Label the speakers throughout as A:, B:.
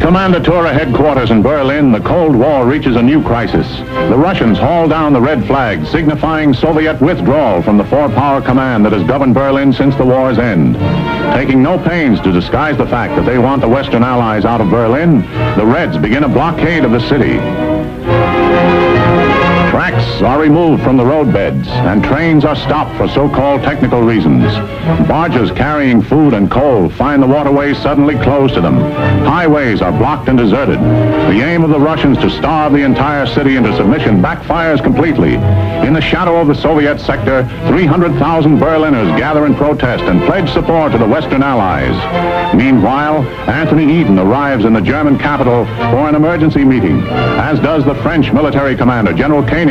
A: Commandatura headquarters in Berlin, the Cold War reaches a new crisis. The Russians haul down the red flag, signifying Soviet withdrawal from the four-power command that has governed Berlin since the war's end. Taking no pains to disguise the fact that they want the Western Allies out of Berlin, the Reds begin a blockade of the city. Tracks are removed from the roadbeds, and trains are stopped for so-called technical reasons. Barges carrying food and coal find the waterways suddenly closed to them. Highways are blocked and deserted. The aim of the Russians to starve the entire city into submission backfires completely. In the shadow of the Soviet sector, 300,000 Berliners gather in protest and pledge support to the Western Allies. Meanwhile, Anthony Eden arrives in the German capital for an emergency meeting, as does the French military commander, General Koenig.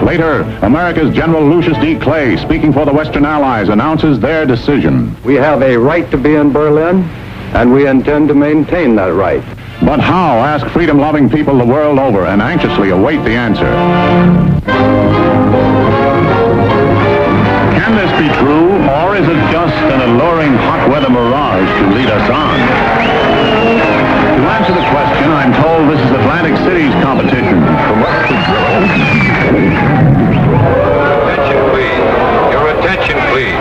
A: Later, America's General Lucius D. Clay, speaking for the Western Allies, announces their decision.
B: We have a right to be in Berlin, and we intend to maintain that right.
A: But how, ask freedom-loving people the world over, and anxiously await the answer. Can this be true, or is it just an alluring hot-weather mirage to lead us on? To answer the question, I'm told this is Atlantic City's competition.
C: Attention, please. Your attention, please.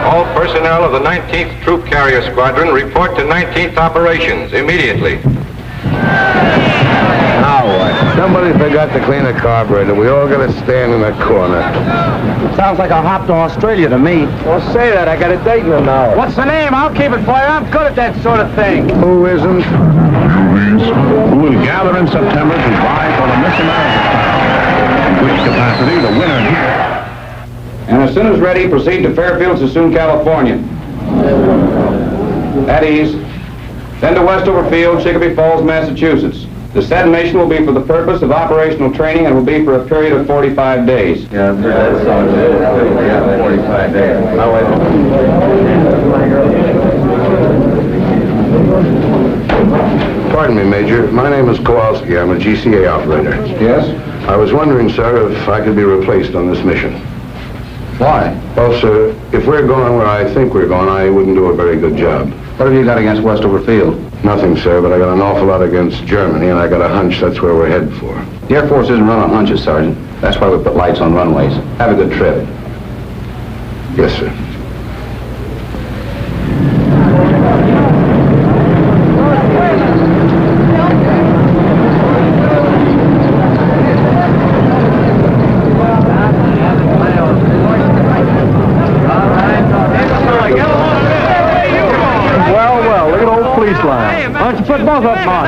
C: All personnel of the 19th Troop Carrier Squadron report to 19th Operations immediately.
B: Now what? Somebody forgot to clean the carburetor. We all got to stand in the corner.
D: Sounds like I hopped to Australia to me.
B: Well, say that. I got a date in an hour.
D: What's the name? I'll keep it for you. I'm good at that sort of thing.
B: Who isn't?
A: Who will gather in September to vie for the Miss America crown. In which capacity the winner here.
E: And as soon as ready, proceed to Fairfield, Sassoon, California. At ease. Then to Westover Field, Chicopee Falls, Massachusetts. The said mission will be for the purpose of operational training and will be for a period of 45 days.
B: Yeah, 45 days. Pardon me, Major. My name is Kowalski. I'm a GCA operator.
E: Yes?
B: I was wondering, sir, if I could be replaced on this mission.
E: Why?
B: Well, sir, if we're going where I think we're going, I wouldn't do a very good job.
E: What have you got against Westover Field?
B: Nothing, sir, but I got an awful lot against Germany, and I got a hunch that's where we're headed for.
E: The Air Force isn't run on hunches, Sergeant. That's why we put lights on runways. Have a good trip.
B: Yes, sir.
D: Why don't you put both of them on?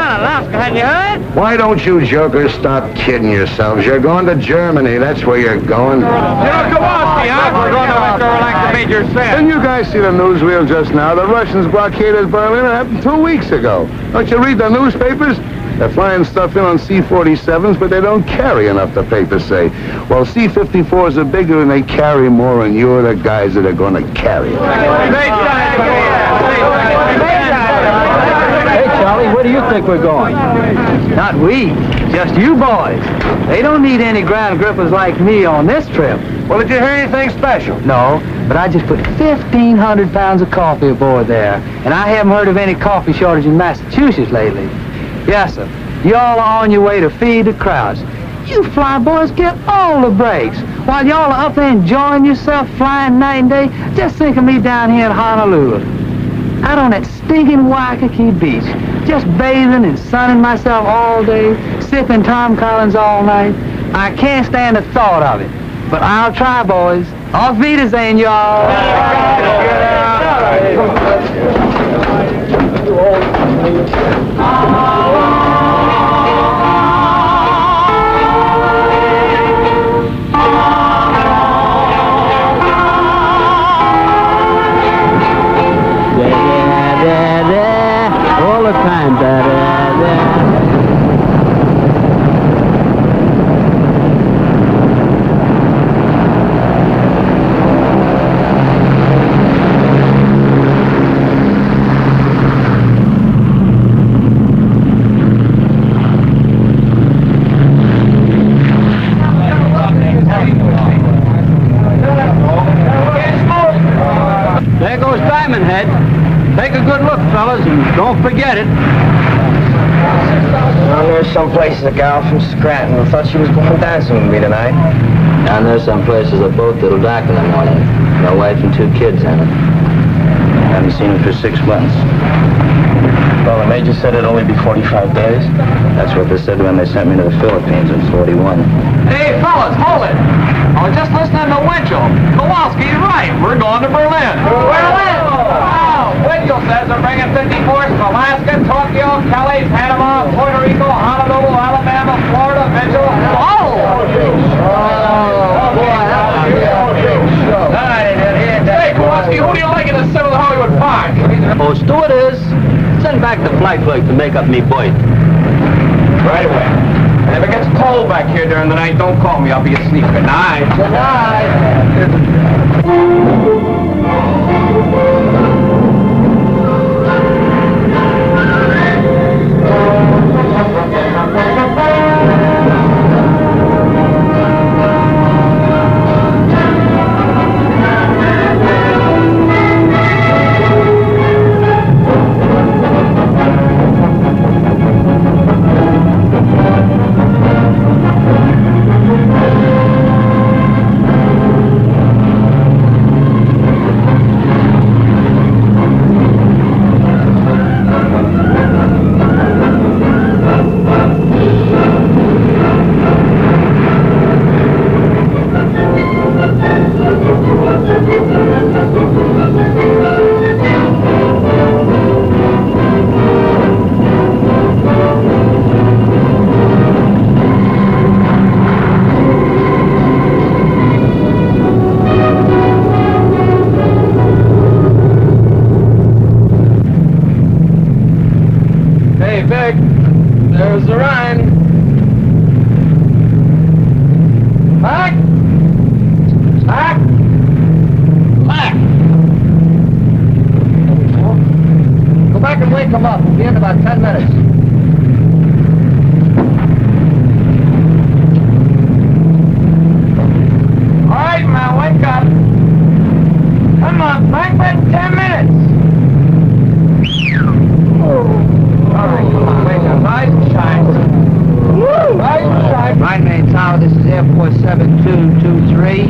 D: Hadn't you heard?
B: Why don't you jokers stop kidding yourselves? You're going to Germany. That's where you're going.
D: Kowalski, huh? We're going to Oskar like the Major said.
B: Didn't you guys see the newsreel just now? The Russians blockaded Berlin. It happened 2 weeks ago. Don't you read the newspapers? They're flying stuff in on C-47s, but they don't carry enough, the papers say. Well, C-54s are bigger and they carry more, and you're the guys that are going to carry it.
D: Hey, Charlie, where do you think we're going? Not we, just you boys. They don't need any ground grippers like me on this trip.
B: Well, did you hear anything special?
D: No, but I just put 1,500 pounds of coffee aboard there, and I haven't heard of any coffee shortage in Massachusetts lately. Yes, sir. Y'all are on your way to feed the crowds. You fly boys get all the breaks. While y'all are up there enjoying yourself flying night and day, just think of me down here in Honolulu. Out on that stinking Waikiki beach, just bathing and sunning myself all day, sipping Tom Collins all night. I can't stand the thought of it. But I'll try, boys. Auf Wiedersehen, y'all. All the time. There goes Diamond Head. Take a good look, fellas, and don't forget it.
F: Down there's some places a gal from Scranton who thought she was going dancing with me tonight.
D: Down there's some places a boat that'll dock in the morning. My wife and 2 kids in it. Haven't seen them for 6 months.
F: Well, the major said it'd only be 45 days.
D: That's what they said when they sent me to the Philippines in 41.
G: Hey, fellas, hold it. I was just listening to Winchell. Kowalski's right. We're going to Berlin. Berlin! Wow! Winchell says they're bringing 54s from Alaska, Tokyo, Cali, Panama, Puerto Rico, Honolulu, Alabama, Florida, Mitchell. Oh! Hey, Kowalski, who do you like in the 7th Hollywood Park?
D: Oh, stewardess, send back the flight clerk to make up me berth.
G: Right away. And if it gets cold back here during the night, don't call me. I'll be asleep. Good night. Good There's the Rhine. Back! Back! Back! Go back and wake them up. We'll be in about 10 minutes. All right, man, wake up. Come on, back by 10 minutes. All right, come on, wake up. Rise and shine. Woo! Rise and shine.
D: Rhine Main Tower, this is Air Force 7223.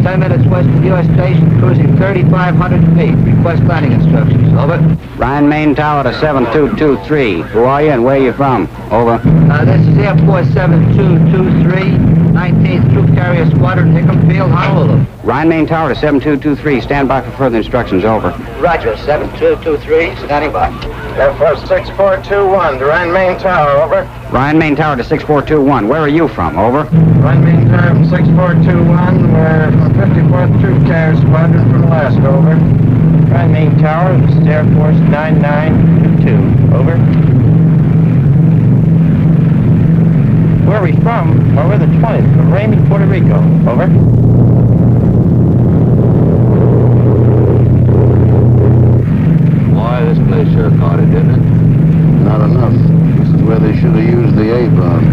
D: 10 minutes west of U.S. Station, cruising 3,500 feet. Request landing instructions. Over. Rhine Main Tower to 7223. Who are you and where are you from? Over. This is Air Force 7223, 19th Troop Carrier Squadron, Hickam Field, Honolulu. Rhine Main Tower to 7223. Stand by for further instructions. Over. Roger, 7223. Standing by.
F: Air Force 6421, to Rhine Main Tower, over.
D: Rhine Main Tower to 6421. Where are you from? Over.
F: Rhine Main Tower from 6421, we're from 54th Troop Carrier Squadron from Alaska, over. Rhine Main Tower, this is Air Force 9922, over. Where are we from? Well, we're the 20th, from Raymond, Puerto Rico, over.
D: Boy, this place sure caught it, didn't it?
B: Not enough. This is where they should have used the A-bomb.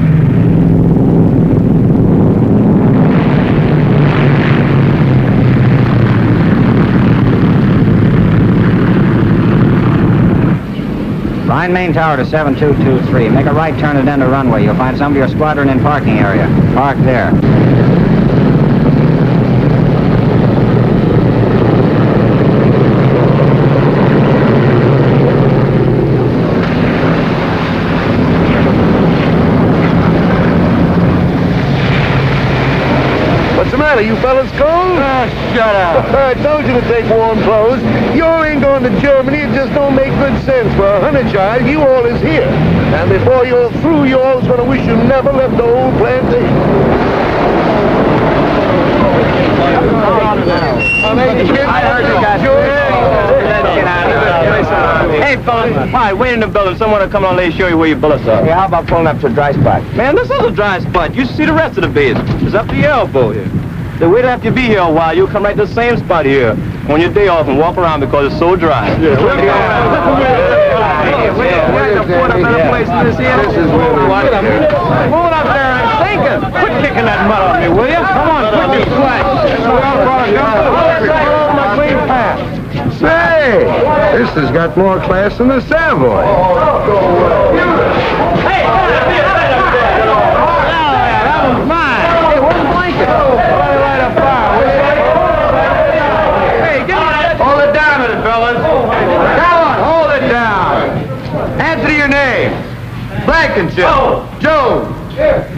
D: Rhine Main Tower to 7223. Make a right turn and enter runway. You'll find some of your squadron in parking area. Park there.
B: What's the matter, you fellas cold?
G: Shut up.
B: I told you to take warm clothes. You all ain't going to Germany. It just don't make good sense. For a honey child, you all is here. And before you're through, you all's going to wish you never left the old plantation.
G: I heard you guys.
F: Hey, fellas, hi, wait in the building. Someone will come on and show you where your bullets are. Yeah, how about pulling up to a dry spot? Man, this is a dry spot. You should see the rest of the base. It's up to your elbow here. So wait after you be here a while. You'll come right to the same spot here on your day off and walk around because it's so dry.
G: This is moving up there and thinking. Quit kicking that mud off me, will you? Come on, quit your slack.
B: Say, Hey, this has got more class than the Savoy.
D: Hey, that was mine. Hey, where's the blanket? Light a fire. Hey, give me that.
F: Hold it down a minute, fellas. Come on, hold it down. Answer your name. Blankenship. Jones.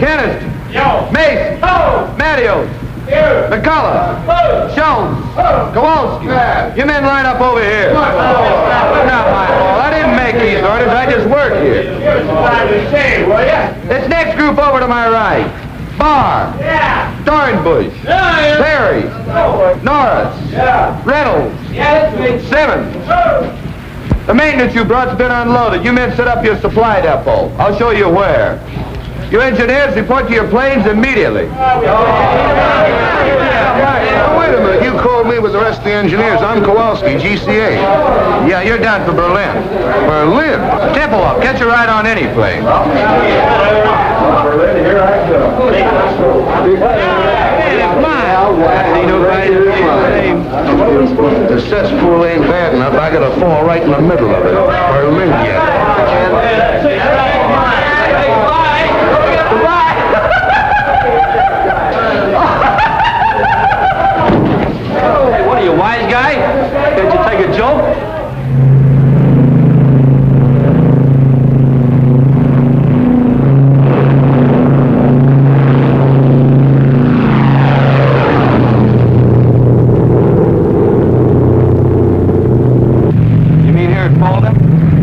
F: Kennedy. Mason. Mattios. McCullough. Jones. Kowalski. You men line up over here. Not my fault. I didn't make these orders. I just work here. This next group over to my right. Barr. Dornbush. Perry. Norris. Reynolds. Simmons. The maintenance you brought's been unloaded. You men set up your supply depot. I'll show you where. You engineers report to your planes immediately.
B: Now, wait a minute. You called me with the rest of the engineers. I'm Kowalski, GCA.
F: Yeah, you're down for Berlin.
B: Berlin?
F: Tempo up. Catch a ride on any plane.
B: Berlin, here I go. The cesspool ain't bad enough. I gotta fall right in the middle of it. Berlin yet.
F: Hey, what are you, wise guy? Can't you take a joke?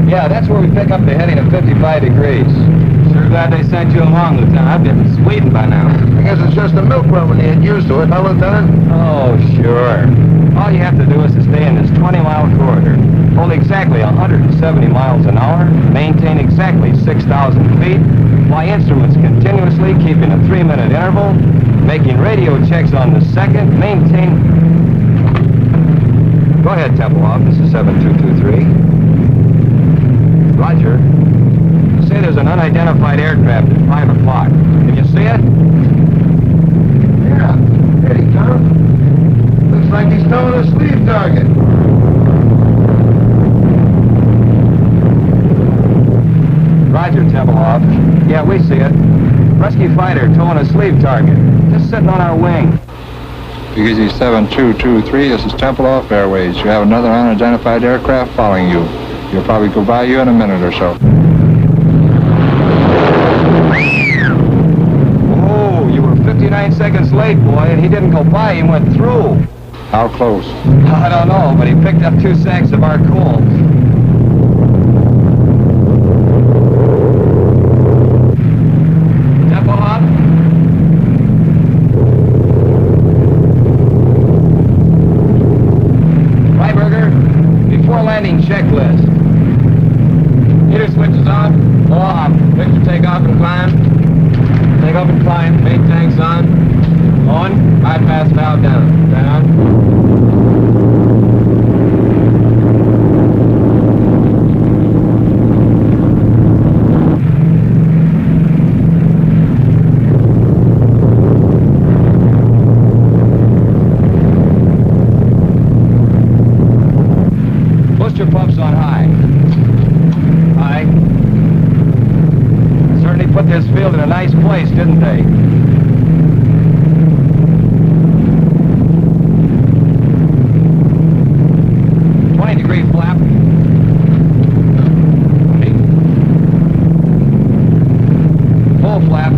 E: Yeah, that's where we pick up the heading of 55 degrees.
F: Sure glad they sent you along, Lieutenant. I've been in Sweden by now.
B: I guess it's just a milk run when you get used to it, huh, Lieutenant?
F: Oh, sure. All you have to do is to stay in this 20-mile corridor, hold exactly 170 miles an hour, maintain exactly 6,000 feet, fly instruments continuously, keeping a 3-minute interval, making radio checks on the second, maintain... Go ahead, Tempelhoff. This is 7223. Roger. Say there's an unidentified aircraft at 5 o'clock. Can you see it?
B: Yeah. Here he comes. Looks like he's towing a sleeve target.
F: Roger, Tempelhoff. Yeah, we see it. Rescue fighter towing a sleeve target. Just sitting on our wing.
H: BGZ 7223, this is Tempelhoff Airways. You have another unidentified aircraft following you. He'll probably go by you in a minute or so.
F: Oh, you were 59 seconds late, boy, and he didn't go by, he went through.
H: How close?
F: I don't know, but he picked up 2 sacks of our coal. Tempelhoff? Freiberger, before landing checklist. Meter switches on. Off. Victor, take off and climb. Take off and climb. Main tanks on. On. Bypass valve down. Down. Booster pumps on high. High. Certainly put this field in a nice place, didn't they? Degree flap. Full flap.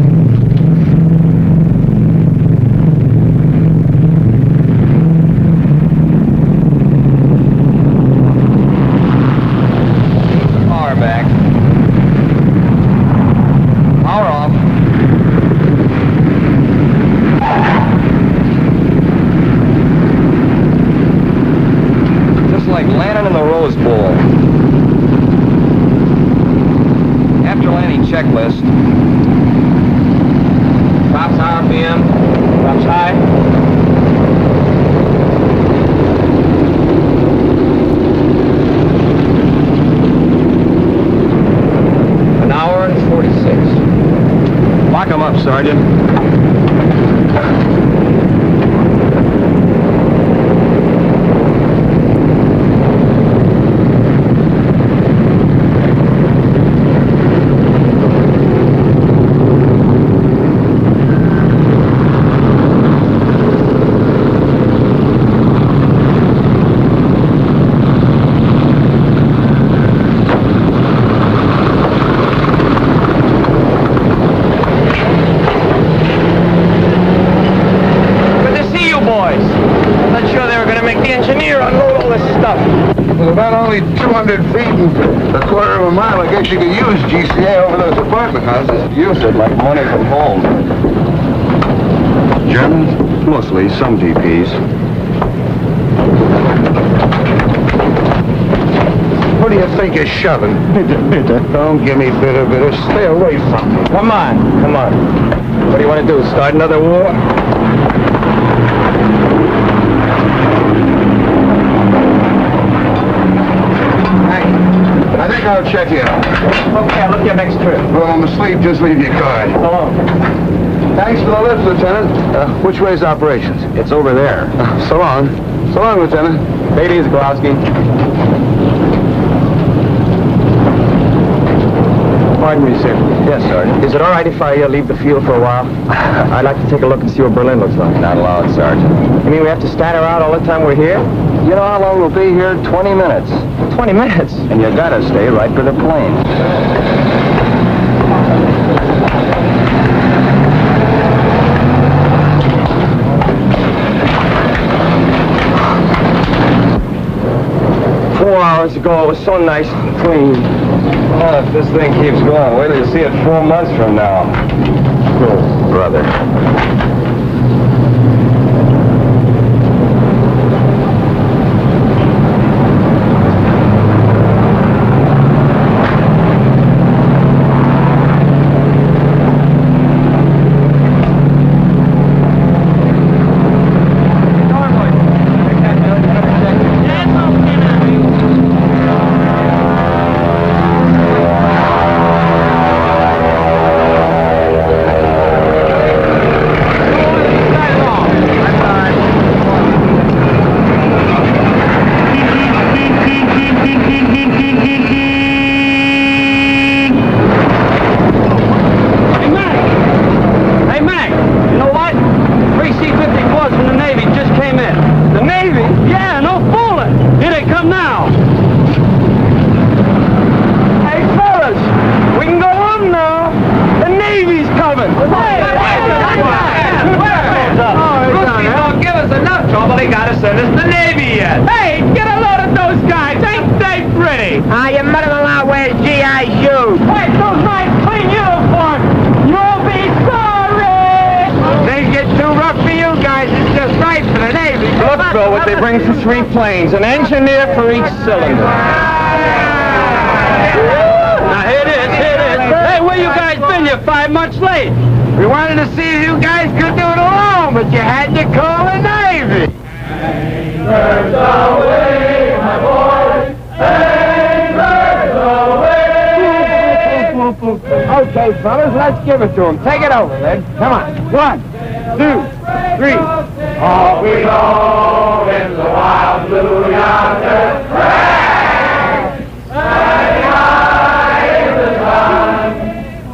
F: Power back. Power off. Like landing in the Rose Bowl. After landing checklist. Tops RPM. Tops high. An hour and 46. Lock them up, Sergeant.
B: only 200 feet and a quarter of a mile. I guess you could use GCA over those apartment houses.
E: Use it like money from home.
B: Germans? Mostly, some DPs. What do you think you're shoving? Bitter. Don't give me bitter. Stay away from me.
F: Come on. What do you want to do, start another war?
B: I think I'll check you out.
F: Okay, I'll look at your next trip.
B: Well, I'm asleep. Just leave your card.
F: So long.
B: Thanks for the lift, Lieutenant. Which way's operations?
F: It's over there.
B: So long. So long, Lieutenant.
F: Take it easy, Kowalski. Pardon me, sir.
B: Yes, Sergeant.
F: Is it all right if I leave the field for a while? I'd like to take a look and see what Berlin looks like.
E: Not allowed, Sergeant.
F: You mean we have to stand around all the time we're here?
E: You know how long we'll be here? 20 minutes.
F: 20 minutes?
E: And you gotta stay right for the plane.
F: Hours ago, it was so nice and clean.
E: Well, if this thing keeps going, wait till you see it 4 months from now.
F: Oh,
E: Brother.
F: An engineer for each cylinder. Now, here it is. Hey, where you guys been? You're 5 months late.
D: We wanted to see if you guys could do it alone, but you had to call the Navy.
I: Birds away, my boys. Birds away.
D: Okay, fellas, let's give it to them. Take it over, then. Come on. 1, 2, 3.
I: Off we go in the wild blue yonder. Standing high in the sun.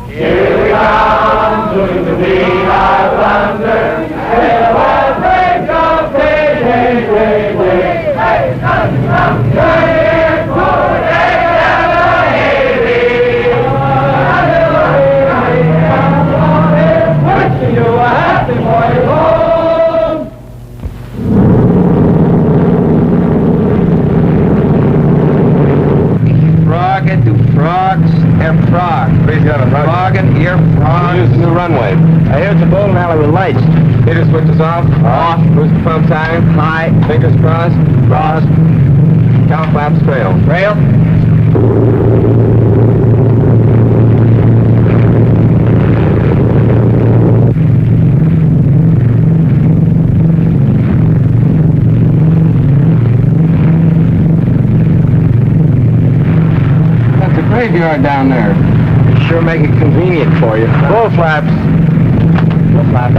I: Here we come to the beat our thunder. With a wild break of day. Hey, come, turn for day never hazy. Wishing you a happy morning home.
F: Frog. Frog and ear frog.
E: Use the new runway.
F: I hear it's a bowling alley with lights.
E: Meter switches off.
F: Off.
E: Boost pump time.
F: High.
E: Fingers crossed.
F: Cross.
E: Cow flaps trail.
F: Rail.
D: Graveyard down there.
F: Sure make it convenient for you. Bull flaps. Bull flaps.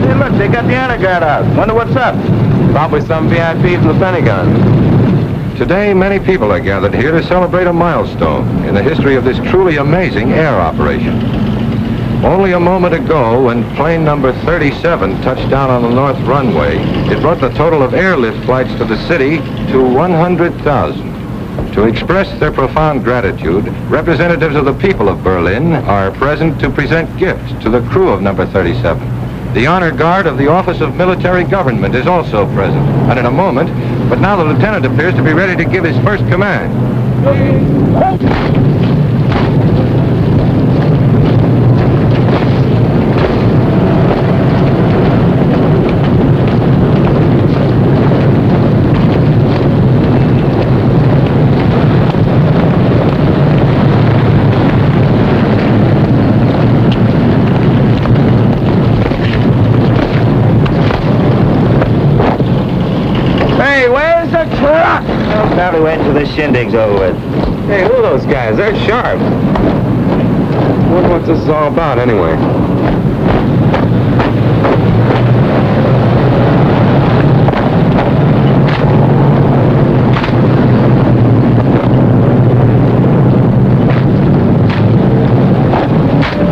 F: Hey, look, they got the underguard out. Wonder what's up. Probably some VIP from the Pentagon.
C: Today, many people are gathered here to celebrate a milestone in the history of this truly amazing air operation. Only a moment ago, when plane number 37 touched down on the north runway, it brought the total of airlift flights to the city to 100,000. To express their profound gratitude, representatives of the people of Berlin are present to present gifts to the crew of number 37. The honor guard of the Office of Military Government is also present, and in a moment, but now the lieutenant appears to be ready to give his first command.
F: Probably wait until this shindig's over with.
E: Hey, who are those guys? They're sharp. Wonder what this is all about, anyway.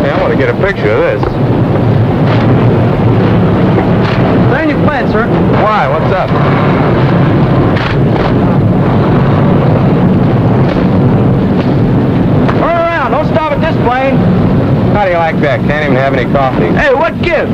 E: Hey, I want to get a picture of this.
D: Land your plane, sir.
E: Why? What's up?
F: Don't stop at this plane.
E: How do you like that? Can't even have any coffee.
F: Hey, what gives?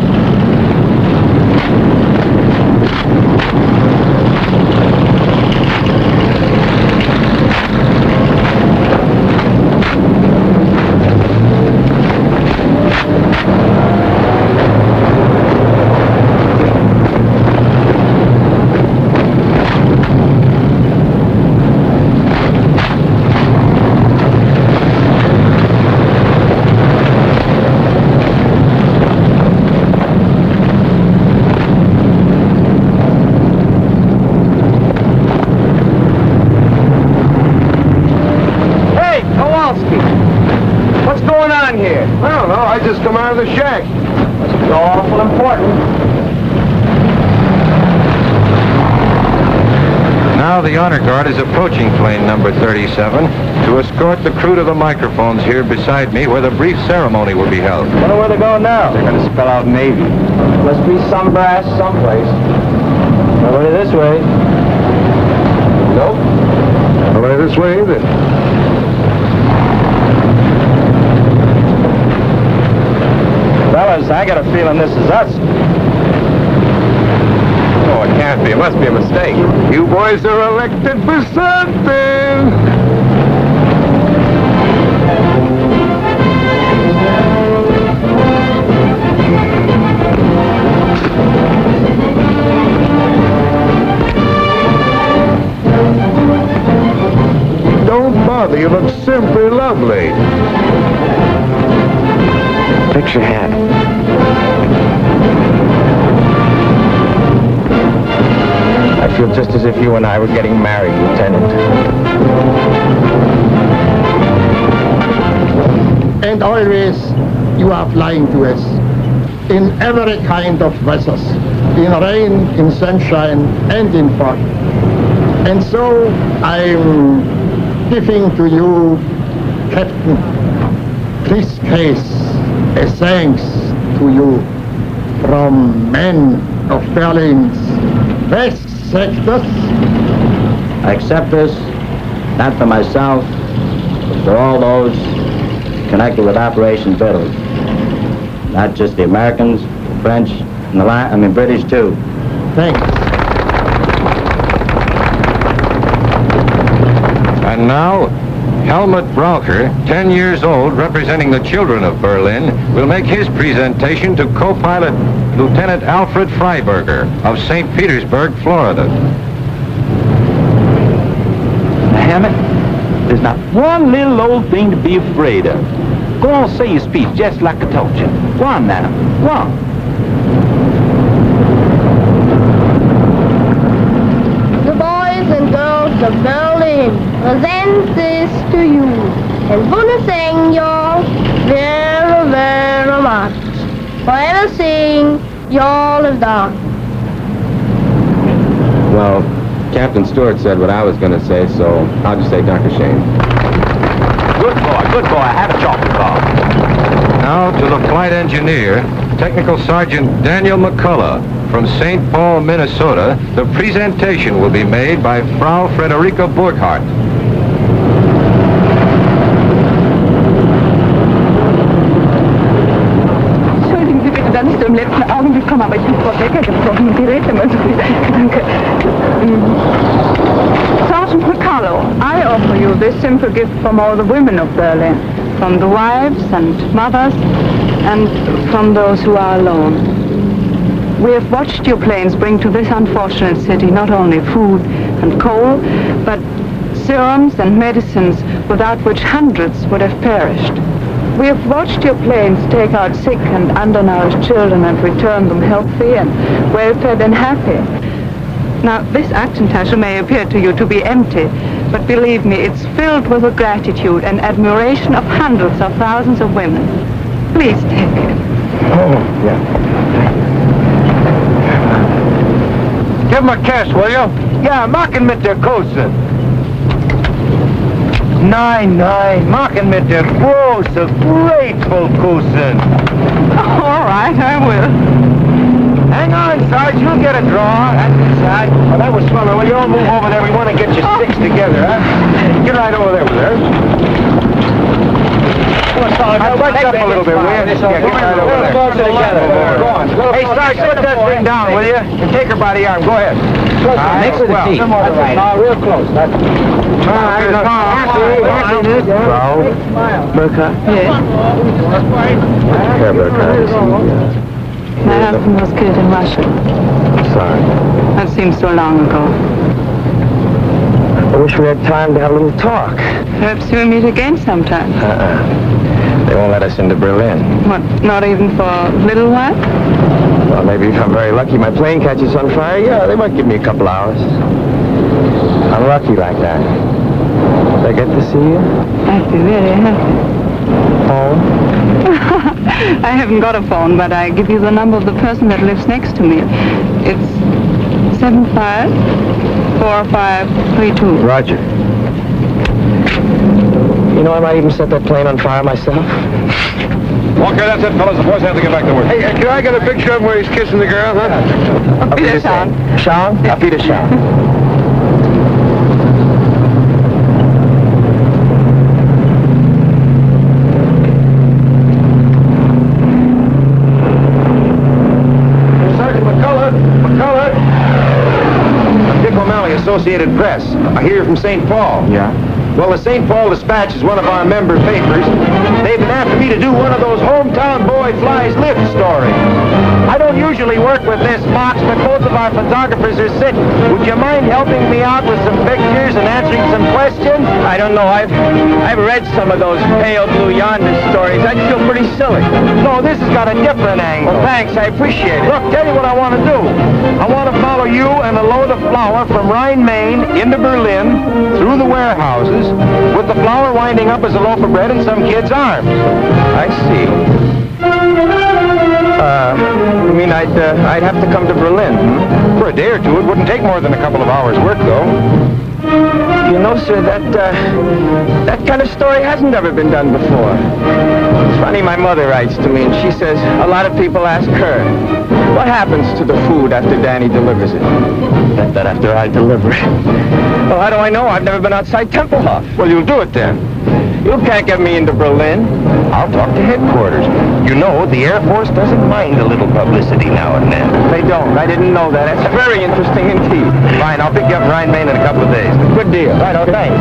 B: Just come out of the shack.
F: It's awful important.
C: Now the honor guard is approaching plane number 37 to escort the crew to the microphones here beside me where the brief ceremony will be held.
F: Wonder where they're going now.
E: They're going to spell out Navy.
F: Must be some brass someplace. Nobody this way.
B: Nope. Nobody this way either.
F: Fellas, I got a feeling this is us.
E: Oh, it can't be. It must be a mistake.
B: You boys are elected for something. Don't bother. You look simply lovely.
F: Fix your hat. I feel just as if you and I were getting married, Lieutenant.
J: And always you are flying to us in every kind of weathers, in rain, in sunshine, and in fog. And so I'm giving to you, Captain, this case, a thanks to you from men of Berlin's West sectors.
F: I accept this, not for myself, but for all those connected with Operation Italy. Not just the Americans, the French, and the British too.
J: Thanks.
C: And now, Helmut Braucher, 10 years old, representing the children of Berlin, will make his presentation to co-pilot Lieutenant Alfred Freiberger of St. Petersburg, Florida.
K: Now, Hammett, there's not one little old thing to be afraid of. Go on, say your speech just like I told you. Go on now, go on.
L: The boys and girls of Berlin present this to you and want to thank you very, very much for everything you all have done.
E: Well, Captain Stewart said what I was going to say, so I'll just say Dr. Shane.
K: Good boy, have a chocolate bar.
C: Now to the flight engineer, Technical Sergeant Daniel McCullough from St. Paul, Minnesota. The presentation will be made by Frau Frederica Burghardt.
M: Entschuldigen Sie bitte, dass ich so im letzten Augenblick komme, aber ich habe Frau Becker gesprochen und die redet immer so viel. Danke. Sergeant McCullough, I offer you this simple gift from all the women of Berlin, from the wives and mothers, and from those who are alone. We have watched your planes bring to this unfortunate city not only food and coal, but serums and medicines without which hundreds would have perished. We have watched your planes take out sick and undernourished children and return them healthy and well-fed and happy. Now, this Aktentasche may appear to you to be empty, but believe me, it's filled with the gratitude and admiration of hundreds of thousands of women. Please take it.
C: Oh, yeah. Give him a kiss, will you? Ja, mach ihn mit der Kusse. Nein, mach ihn mit der große, grateful Kusse.
M: All right, I will.
C: Hang on, Sarge, you'll get a draw. That's inside. Oh, that was fun. Well, you all move over there. We want to get you six together, huh? Get right over there with her. Back up a little bit, will you? Yeah, get right over there. Closer together. Go on. Hey, Sarge, put that thing down, will you? And take her by the arm. Go ahead.
K: Next to the seat.
C: Real close. That's Frau
M: Burka? Yes.
C: Herr Burka.
M: My husband was killed in Russia.
C: Sorry.
M: That seems so long ago.
F: I wish we had time to have a little talk.
M: Perhaps we'll meet again sometime.
F: They won't let us into Berlin.
M: What, not even for a little while?
F: Well, maybe if I'm very lucky, my plane catches on fire. Yeah, they might give me a couple hours. I'm lucky like that. Would I get to see you?
M: I'd be very happy.
F: Phone?
M: I haven't got a phone, but I give you the number of the person that lives next to me. It's 754532.
F: Roger. You know, I might even set that plane on fire myself.
C: Okay, that's it, fellas. The boys have to get back to work.
B: Hey, can I get a picture of him where he's kissing the girl, huh?
F: Auf Wiedersehen. Schauen? Auf Wiedersehen.
C: Sergeant McCullough. I'm Dick O'Malley, Associated Press. I hear you're from St. Paul.
F: Yeah?
C: Well, the St. Paul Dispatch is one of our member papers. They've been after me to do one of those hometown boy flies lift stories. I don't usually work with this box, but both of our photographers are sick. Would you mind helping me out with some pictures and answering some questions?
F: I don't know. I've read some of those pale blue yonder stories. I'd feel pretty silly.
C: No, this has got a different angle.
F: Well, thanks. I appreciate it.
C: Look, tell you what I want to do. I want to follow you and a load of flour from Rhine, Maine into Berlin, through the warehouses, with the flour winding up as a loaf of bread in some kid's arms.
F: I see. You mean I'd have to come to Berlin,
C: For a day or two, it wouldn't take more than a couple of hours' work, though.
F: You know, sir, that kind of story hasn't ever been done before. It's funny, my mother writes to me, and she says a lot of people ask her, what happens to the food after Danny delivers it? That after I deliver it. Well, how do I know? I've never been outside Tempelhof.
C: Well, you'll do it then.
F: You can't get me into Berlin.
C: I'll talk to headquarters. You know, the Air Force doesn't mind a little publicity now and then.
F: They don't. I didn't know that. That's very interesting indeed.
C: Fine, I'll pick you up in Rhine, Maine in a couple of days.
F: Good deal.
C: Right, oh, thanks.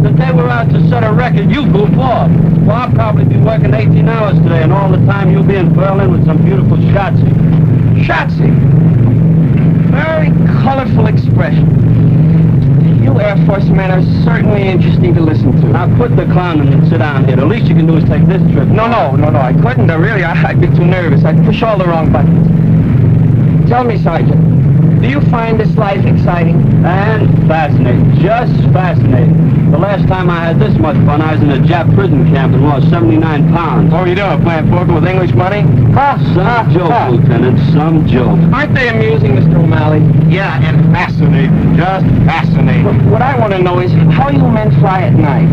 N: If they were out to set a record, you goof off. Well, I'll probably be working 18 hours today, and all the time you'll be in Berlin with some beautiful Schatzi.
F: Schatzi. Very colorful expression. You Air Force men are certainly interesting to listen to.
N: Now quit the clowning and sit down here. The least you can do is take this trip.
F: No, I couldn't. Really, I'd be too nervous. I'd push all the wrong buttons. Tell me, Sergeant,
N: Do you find this life exciting? And fascinating, just fascinating. The last time I had this much fun, I was in a Jap prison camp and lost 79 pounds.
F: What were you doing, playing poker with English money?
N: Some joke, Lieutenant, some joke.
F: Aren't they amusing, Mr. O'Malley?
N: Yeah, and fascinating, just fascinating.
F: What I want to know is how you men fly at night.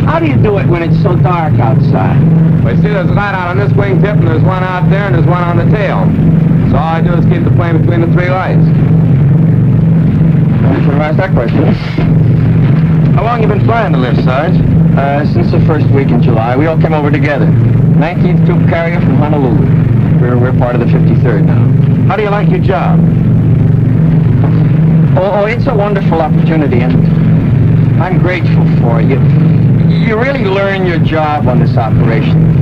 N: How do you do it when it's so dark outside?
E: Well, you see, there's a light out on this wingtip, and there's one out there, and there's one on the tail. So all I do is keep the plane between the three lights.
F: I should have asked that question. How long you been flying the lift, Sarge?
N: Since the first week in July. We all came over together. 19th Troop Carrier from Honolulu. We're part of the 53rd now.
F: How do you like your job?
N: Oh, it's a wonderful opportunity, and I'm grateful for it. You really learn your job on this operation.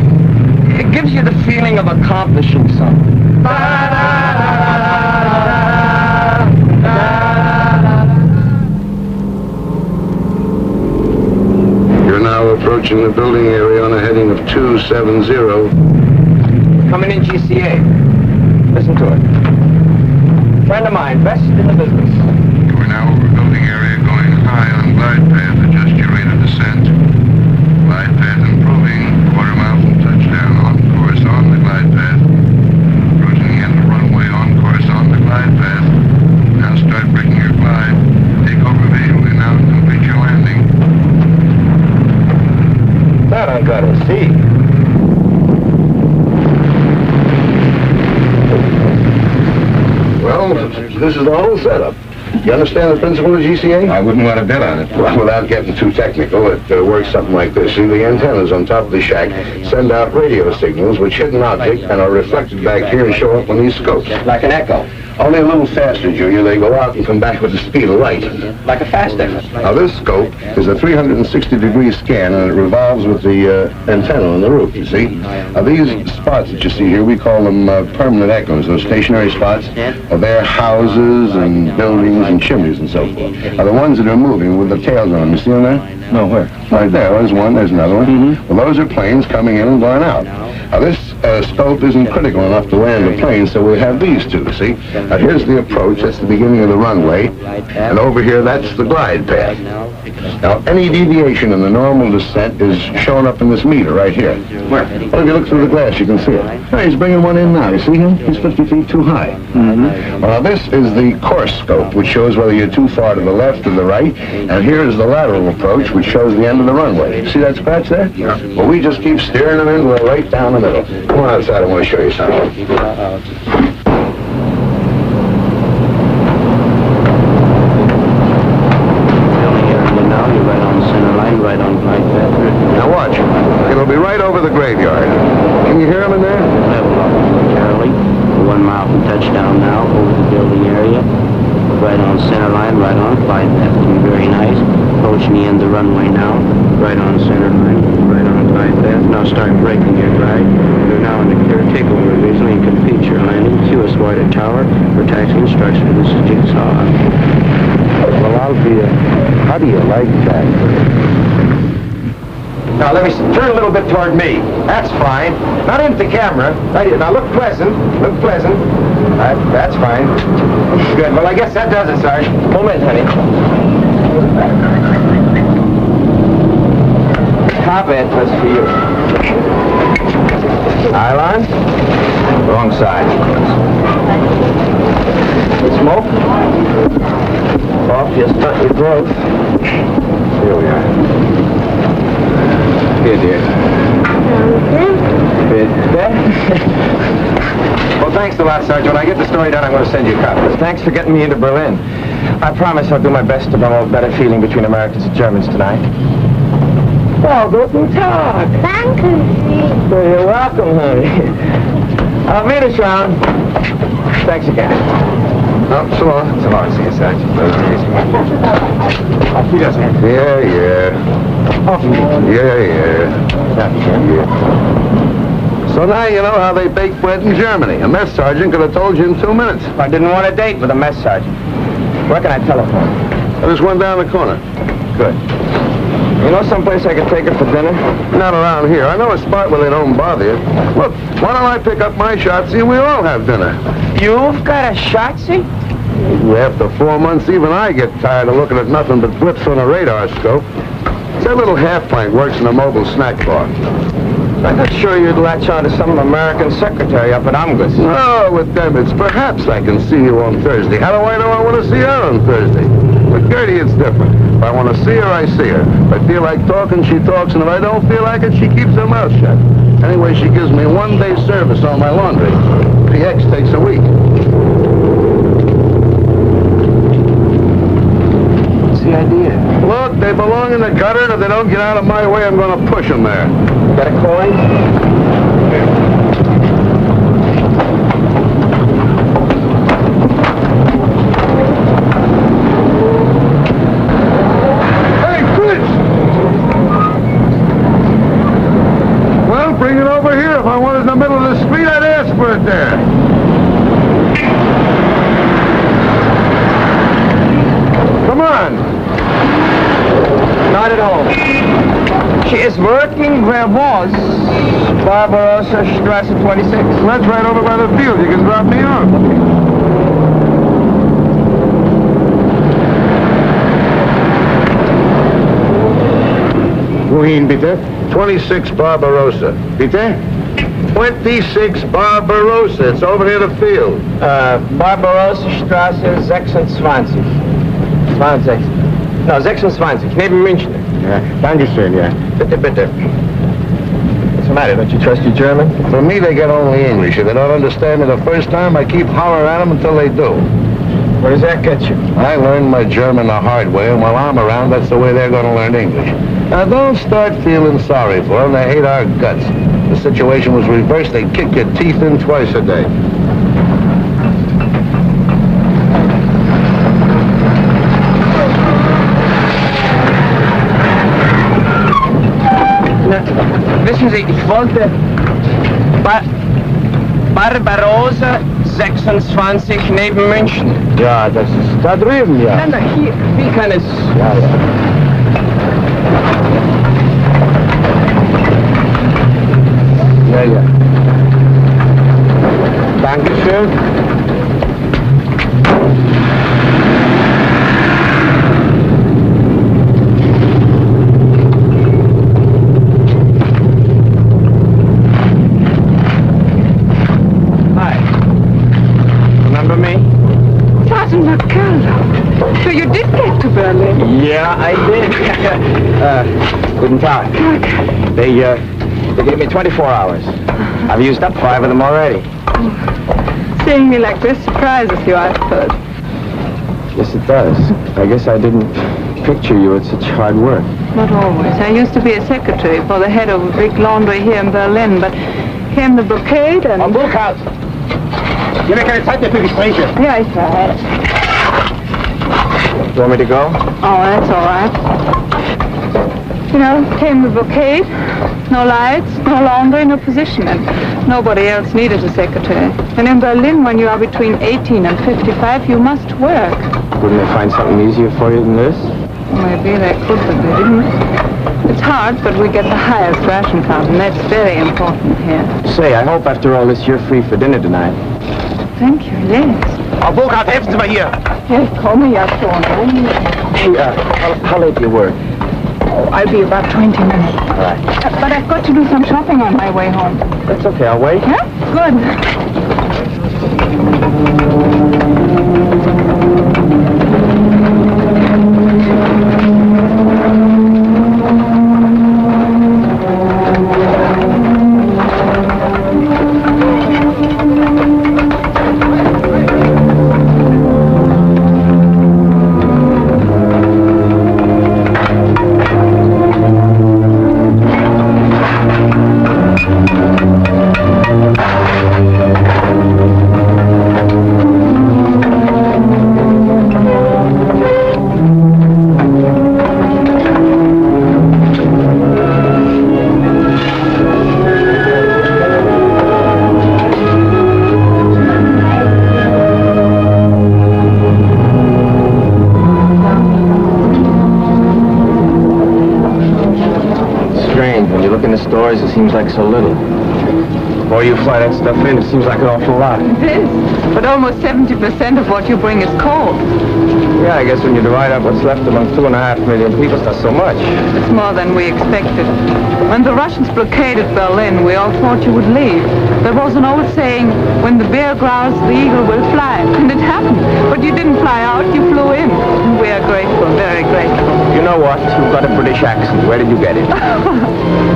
N: It gives you the feeling of accomplishing something.
B: You're now approaching the building area on a heading of 270.
N: Coming in GCA. Listen to it. Friend of mine, best in the business.
B: We're now over building area going high on glide path. Adjust your rate of descent. Glide path improving. Quarter mile from touchdown. On course on the glide path. Approaching the end of the runway on course on the glide path. Now start breaking your glide. Take over visually now and complete your landing.
N: That I gotta see.
B: Well, this is the whole setup. You understand the principle of GCA?
E: I wouldn't want to bet on it.
B: Well, without getting too technical, it works something like this. See, the antennas on top of the shack send out radio signals which hit an object and are reflected back here and show up on these scopes.
N: Like an echo.
B: Only a little faster, Junior. They go out and come back with the speed of light.
N: Like a fast echo.
B: Now, this scope is a 360-degree scan, and it revolves with the antenna on the roof, you see. Now, these spots that you see here, we call them permanent echoes. Those stationary spots are their houses and buildings and chimneys and so forth. Now, the ones that are moving with the tails on them, you see them there?
F: No, where?
B: Right there. There's one. There's another one. Well, those are planes coming in and going out. Now, this scope isn't critical enough to land the plane, so we have these two, see? Now, here's the approach. That's the beginning of the runway. And over here, that's the glide path. Now, any deviation in the normal descent is shown up in this meter right here.
N: Where?
B: Well, if you look through the glass, you can see it. Hey, he's bringing one in now. You see him? He's 50 feet too high. Well, now, this is the course scope, which shows whether you're too far to the left or the right. And here is the lateral approach, which shows the end of the runway. See that scratch there? Yeah. Well, we just keep steering them in right down the middle. Come on outside. I want to show you something. Now watch. It'll be right over the graveyard. Can you hear him in there?
O: Level up, Charlie. 1 mile from touchdown now, over the building area. Right on center line, right on glide path. Looking very nice. Approaching the end of the runway now. Right on center line, right on glide path. Now start breaking your glide. You're now in the clear takeover visually and complete your landing. QS Water Tower for taxi instruction. This is Jigsaw.
B: Well, I'll be how do you like that?
N: Now let me turn a little bit toward me. That's fine. Not into the camera. Right here. Now look pleasant. Look pleasant. That's fine. Good. Well, I guess that does it, Sarge. Moment, honey. Top end, that's for you. Island. Wrong side. Smoke. Off your stunt your growth. Here we are. Here, dear. Well, thanks a lot, Sergeant. When I get the story done, I'm going to send you a copy. Thanks for getting me into Berlin. I promise I'll do my best to promote better feeling between Americans and Germans tonight. Well, guten Tag.
L: Thank you.
N: Well, you're welcome, honey. I'll meet us round. Thanks again. Oh, so long. So long. See you, Sergeant. Auf Wiedersehen.
B: Yeah.
N: Auf Wiedersehen.
B: Yeah. So now you know how they bake bread in Germany. A mess sergeant could have told you in 2 minutes.
N: I didn't want a date with a mess sergeant. Where can I telephone?
B: There's one down the corner.
N: Good. You know someplace I could take her for dinner?
B: Not around here. I know a spot where they don't bother you. Look, why don't I pick up my shotzi and we'll all have dinner?
N: You've got a shotzi?
B: After 4 months, even I get tired of looking at nothing but blips on a radar scope. That little half pint works in a mobile snack bar.
N: I'm not sure you'd latch on to some American secretary up at Amgus.
B: Oh, with them, it's perhaps I can see you on Thursday. How do I know I want to see her on Thursday? With Gertie, it's different. If I want to see her, I see her. If I feel like talking, she talks, and if I don't feel like it, she keeps her mouth shut. Anyway, she gives me 1 day service on my laundry. The X takes a week.
N: What's the idea?
B: Look, they belong in the gutter, and if they don't get out of my way, I'm going to push them there.
N: Got a coin?
B: Hey, Chris! Well, bring it over here. If I wanted it in the middle of the street, I'd ask for it there. Come on.
N: Not at home. She is working where was Barbarossa Strasse 26.
B: That's right over by the field. You can drop me off.
J: Wohin, bitte?
B: 26 Barbarossa.
J: Bitte?
B: 26 Barbarossa. It's over near the field.
N: Barbarossa Strasse 26. 20. No, 26. Neben München.
J: Ja, danke schön, ja.
N: Bitte, bitte. What's the matter? Don't you trust your German?
B: For me, they get only English. If they don't understand me the first time, I keep hollering at them until they do.
N: Where does that get you?
B: I learned my German the hard way, and while I'm around, that's the way they're going to learn English. Now, don't start feeling sorry for them. They hate our guts. If the situation was reversed, they'd kick your teeth in twice a day.
N: Wissen Sie, ich wollte Barbarossa 26 neben München.
J: Ja, das ist da drüben, ja.
N: Nein, nein, hier, wie kann es...
J: Ja, ja. Ja, ja.
N: Dankeschön.
M: So you did get to Berlin?
N: Yeah, I did. Guten Tag. They gave me 24 hours. I've used up 5 of them already.
M: Seeing me like this surprises you, I suppose.
N: Yes, it does. I guess I didn't picture you at such hard work.
M: Not always. I used to be a secretary for the head of a big laundry here in Berlin, but came the blockade and...
N: Am Burkhardt! Ich habe keine Zeit mehr für Gespräche.
M: Yeah, ich weiß.
N: You want me to go?
M: Oh, that's all right. You know, came the blockade. No lights, no laundry, no position, and nobody else needed a secretary. And in Berlin, when you are between 18 and 55, you must work.
N: Wouldn't they find something easier for you than this?
M: Maybe they could, but they didn't. It's hard, but we get the highest ration card, and that's very important here.
N: Say, I hope after all this you're free for dinner tonight.
M: Thank you, yes.
N: Frau Burkhardt, helfen Sie mal hier!
M: Yes, call me up, Sean.
N: Hey, how late do you work?
M: Oh, I'll be about 20 minutes.
N: All right.
M: But I've got to do some shopping on my way home.
N: That's okay, I'll wait.
M: Yeah? Good.
N: It seems like so little. more you fly that stuff in, it seems like an awful lot.
M: It is. But almost 70% of what you bring is coal.
N: Yeah, I guess when you divide up what's left among 2.5 million people, it's not so much.
M: It's more than we expected. When the Russians blockaded Berlin, we all thought you would leave. There was an old saying, when the bear growls, the eagle will fly. And it happened. But you didn't fly out, you flew in. We are grateful, very grateful.
N: You know what? You've got a British accent. Where did you get it?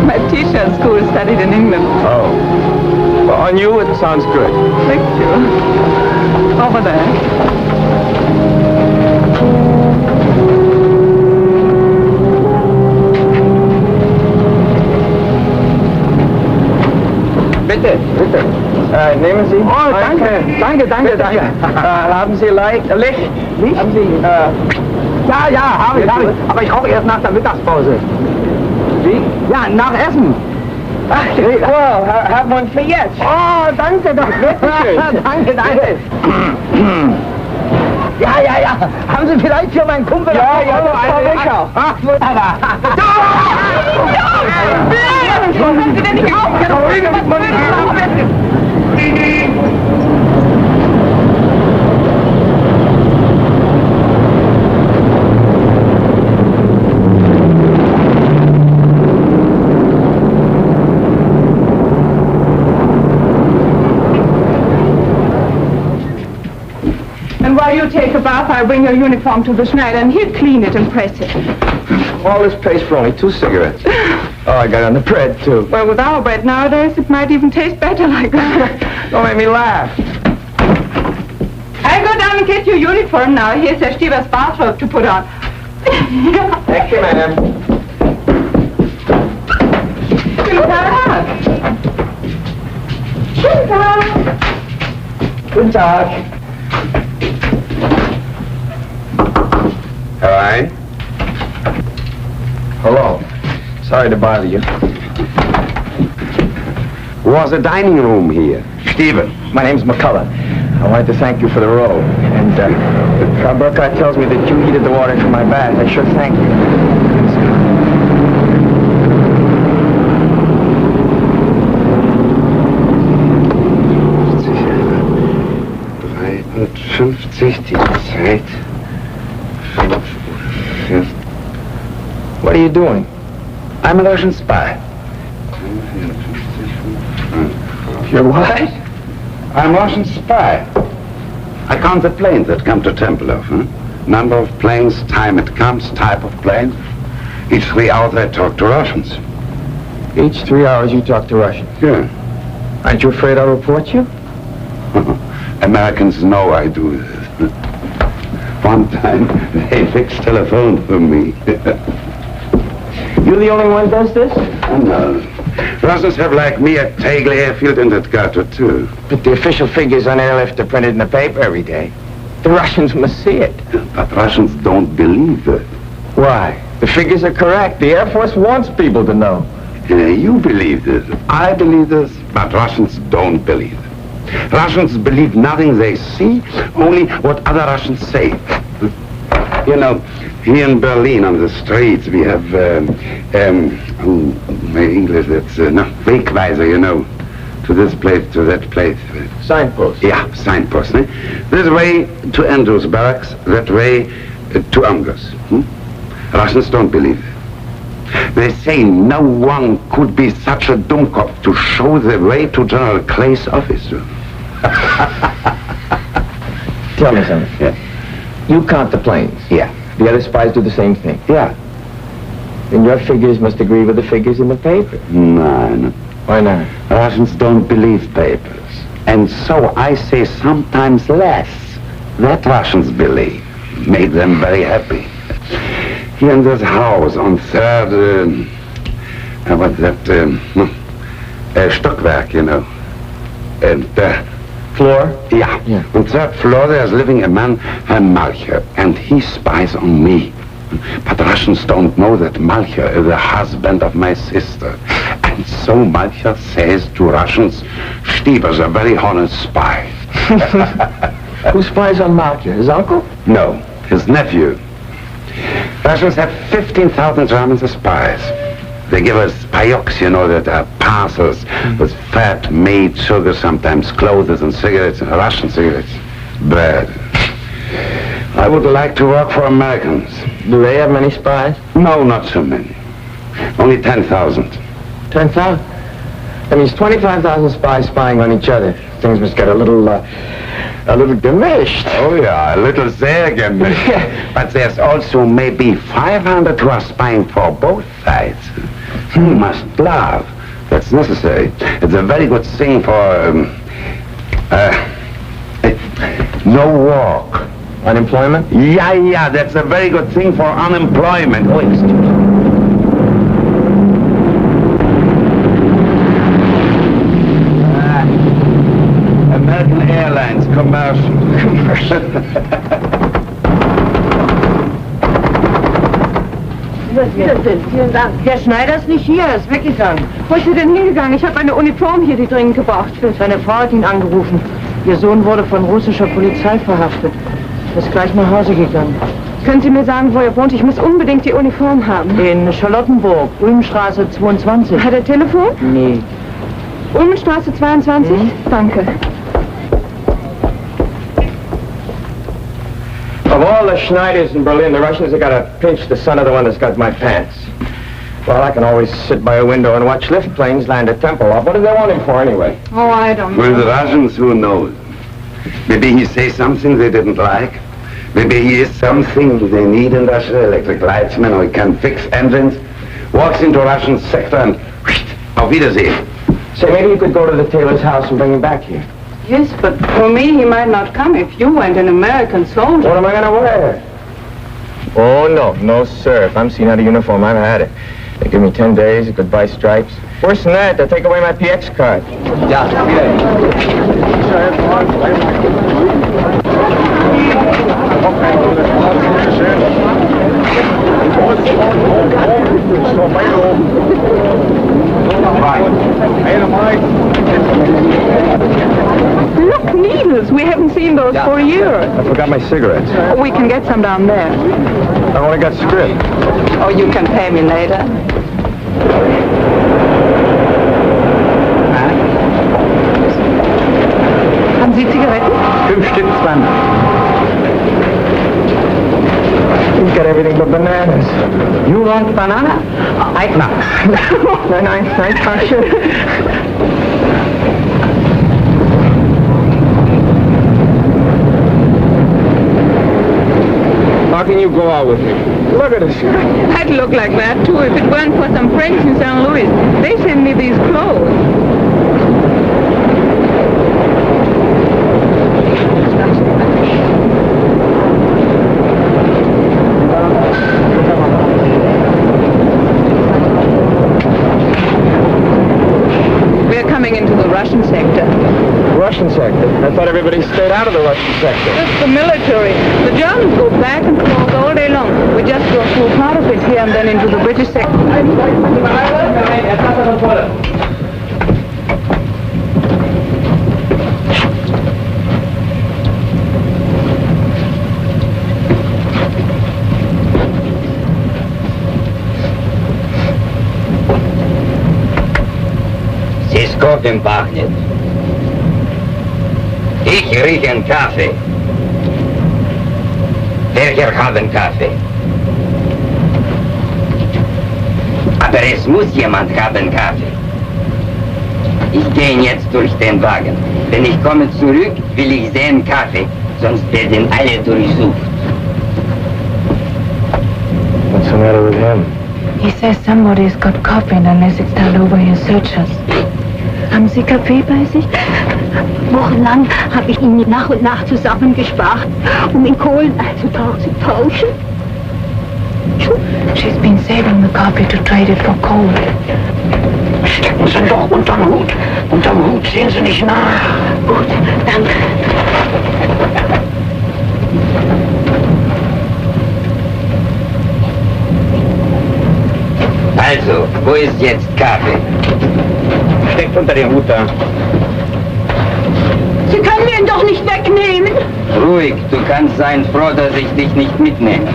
M: My teacher at school studied in England.
N: Oh. Well, on you, it sounds good.
M: Thank you. Over there.
N: Bitte, bitte. Nehmen Sie.
D: Oh, danke.
N: Haben Sie Licht? Haben Sie,
D: Ja, habe ich. Aber ich rauche erst nach der Mittagspause.
N: Wie?
D: Ja, nach Essen.
N: Ach, well, have one for jetzt.
D: Oh, danke, das wird schön. Danke. Ja. Haben Sie vielleicht für meinen Kumpel...
N: Ja, sicher.
D: Ach, wunderbar.
M: Hören Sie denn nicht auf? And while you take a bath, I'll bring your uniform to the Schneider, and he'll clean it and press it.
N: All this pays for only 2 cigarettes. Oh, I got on the bread, too.
M: Well, with our bread nowadays, it might even taste better like that.
N: Don't make me laugh.
M: I'll go down and get your uniform now. Here's Herr Stieber's bathrobe to put on.
N: Thank you, madam.
M: Guten Tag.
B: Hi.
N: Hello. Sorry to bother you.
B: Was a dining room here?
N: Stephen, my name's McCullough. I wanted to thank you for the roll. And Frau Burkhardt tells me that you heated the water for my bath. I sure thank you.
B: 53, die Zeit.
N: What are you doing?
B: I'm a Russian spy.
N: You're what?
B: I'm a Russian spy. I count the planes that come to Tempelhof. Number of planes, time it comes, type of plane. Each 3 hours I talk to Russians.
N: Each 3 hours you talk to Russians?
B: Yeah.
N: Aren't you afraid I'll report you?
B: Americans know I do this. One time they fixed telephone for me.
N: You're the only one who does this?
B: No. Russians have like me at Tegel Airfield and at Gato too.
N: But the official figures on airlift are printed in the paper every day. The Russians must see it.
B: But Russians don't believe it.
N: Why? The figures are correct. The Air Force wants people to know.
B: You believe this. I believe this, but Russians don't believe it. Russians believe nothing they see, only what other Russians say. You know, here in Berlin on the streets we have, my English, that's, Wegweiser, you know, to this place, to that place.
N: Signpost?
B: Yeah, signpost. This way to Andrews Barracks, that way to Angers. Russians don't believe it. They say no one could be such a dummkopf to show the way to General Clay's office.
N: Tell me something.
B: Yeah.
N: You count the planes.
B: Yeah.
N: The other spies do the same thing.
B: Yeah.
N: Then your figures must agree with the figures in the paper.
B: No.
N: Why not?
B: Russians don't believe papers. And so I say sometimes less that Russians believe. Make them very happy. Here in this house on third, what's that, Stockwerk, you know. And,
N: floor?
B: Yeah. On third floor there's living a man, Herr Malcher, and he spies on me. But Russians don't know that Malcher is the husband of my sister. And so Malcher says to Russians, Stieber's a very honest spy.
N: Who spies on Malcher? His uncle?
B: No, his nephew. Russians have 15,000 Germans as spies.
P: They give us payocks, you know, that are parcels with fat, meat, sugar, sometimes clothes and cigarettes, Russian cigarettes. Bad. I would like to work for Americans.
N: Do they have many spies?
P: No, not so many. Only 10,000.
N: 10,000? That means 25,000 spies spying on each other. Things must get a little gemished.
P: Oh, yeah, a little sehr gemished. But there's also maybe 500 who are spying for both sides. You must love. That's necessary. It's a very good thing for, no work.
N: Unemployment?
P: Yeah, that's a very good thing for unemployment. Oh, excuse me. American Airlines, commercial.
Q: Vielen Dank. Herr Schneider ist nicht hier, er ist weggegangen. Wo ist er denn hingegangen? Ich habe eine Uniform hier, die dringend gebraucht wird. Seine Frau hat ihn angerufen. Ihr Sohn wurde von russischer Polizei verhaftet. Er ist gleich nach Hause gegangen.
M: Können Sie mir sagen, wo er wohnt? Ich muss unbedingt die Uniform haben.
Q: In Charlottenburg, Ulmstraße 22.
M: Hat er Telefon?
Q: Nee.
M: Ulmenstraße 22? Danke.
N: Of all the Schneiders in Berlin, the Russians have got to pinch the son of the one that's got my pants. Well, I can always sit by a window and watch lift planes land at Tempelhof. What do they want him for, anyway?
M: Oh, I don't know.
P: Well, the Russians, who knows? Maybe he says something they didn't like. Maybe he is something they need in Russia, electric lightsman, or he can fix engines. Walks into a Russian sector and auf Wiedersehen.
N: Say, maybe you could go to the tailor's house and bring him back here.
M: Yes, but for me, he might not come if you weren't an American soldier.
N: What am I going to wear? Oh, no, sir. If I'm seen out of uniform, I've had it. They give me 10 days, goodbye stripes. Worse than that, they'll take away my PX card.
P: Yeah,
M: Look, needles. We haven't seen those for a year.
N: I forgot my cigarettes.
M: We can get some down there.
N: I only got script.
M: Oh, you can pay me later. Haben Sie Zigaretten?
N: 5 Stück, 20. He's got everything but bananas.
Q: You want banana?
N: No. Nein, danke. How can you go out with me? Look at this.
M: I'd look like that, too, if it weren't for some friends in St. Louis. They send me these clothes. We're coming into the Russian sector.
N: Russian sector? I thought everybody stayed out of the Russian sector.
M: Just the military. The Germans go back and forth all day long. We just go through part of it here and then into the British sector.
R: Здесь кофе пахнет. Ich rieche einen Kaffee. Welcher haben Kaffee? Aber es muss jemand haben Kaffee. Ich gehe jetzt durch den Wagen. Wenn ich komme zurück, will ich sehen Kaffee, sonst werden alle durchsucht.
N: What's the matter with him?
S: He says somebody's got coffee and unless it's turned over, he'll search us. Haben Sie Kaffee bei sich?
T: Wochenlang habe ich ihn nach und nach zusammengespart, in Kohlen zu tauschen.
S: She's been saving the coffee to trade it for coal.
T: Stecken Sie doch unterm Hut. Unterm Hut sehen Sie nicht nach. Gut, danke.
R: Also, wo ist jetzt Kaffee?
N: Steckt unter dem Hut da.
T: Sie können ihn doch nicht wegnehmen.
R: Ruhig, du kannst sein froh, dass ich dich nicht mitnehme.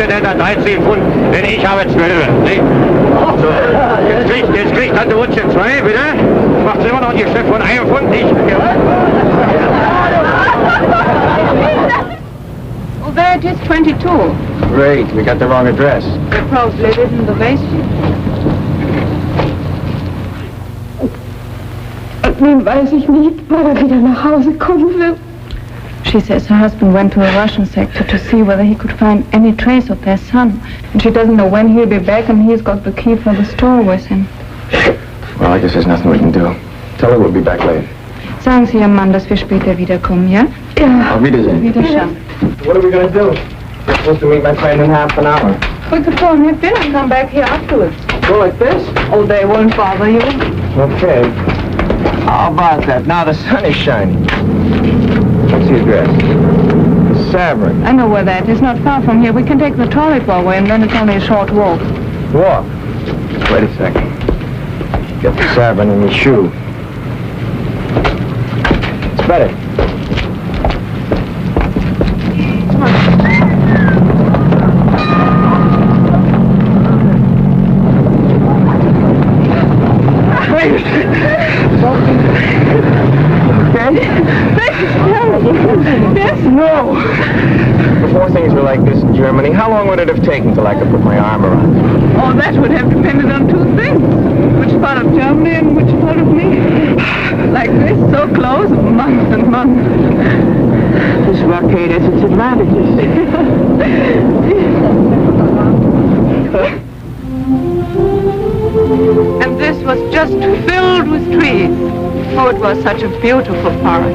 F: kriegt der da 13 Pfund, denn ich habe 12. Nicht? So, jetzt kriegt Tante Rutsche 2, bitte. Macht sie immer noch ein Geschäft von 1 Pfund, nicht?
M: Well, there it is, 22.
N: Great, we got the wrong address.
M: They probably live in the basement.
T: Nun weiß ich nicht, wann er wieder nach Hause kommen wird.
M: She says her husband went to a Russian sector to see whether he could find any trace of their son. And she doesn't know when he'll be back, and he's got the key for the store with him.
N: Well, I guess there's nothing we can do. Tell her we'll be back late.
M: Sagen Sie Ihrem Mann, dass wir später wiederkommen, ja?
T: Ja.
N: Auf Wiedersehen.
M: Wiederschauen.
N: What are we going to do? We're supposed to meet my friend in half an hour.
M: We could go and have dinner and come back here afterwards.
N: Go like this?
M: Oh, they won't bother you.
N: Okay. How about that? Now the sun is shining. What's the address? The Savern.
M: I know where that is. Not far from here. We can take the toilet while we're in, then it's only a short walk.
N: Walk? Wait a second. Get the Savern in your shoe. It's better.
M: Yes?
N: No! Before things were like this in Germany, how long would it have taken till I could put my arm around you?
M: Oh, that would have depended on two things. Which part of Germany and which part of me. Like this, so close, months and months.
Q: This blockade has its advantages.
M: And this was just filled with trees. Oh, it was such a beautiful park.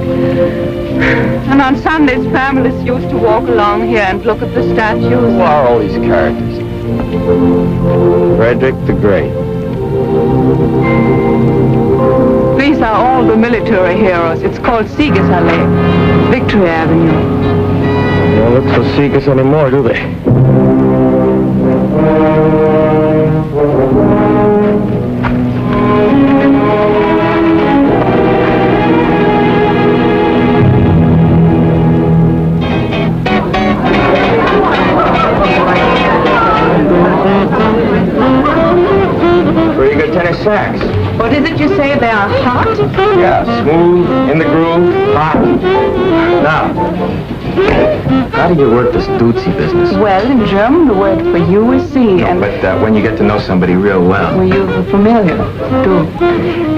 M: And on Sundays, families used to walk along here and look at the statues.
N: Who are all these characters? Frederick the Great.
M: These are all the military heroes. It's called Siegesallee, Victory Avenue.
N: They don't look so Sieges anymore, do they? Tennis sacks.
M: What is it you say? They are hot?
N: Yeah, smooth, in the groove, hot. Now, how do you work this Dutzy business?
M: Well, in German, the word for you is Sie.
N: No, but when you get to know somebody real well.
M: Were you familiar? Du.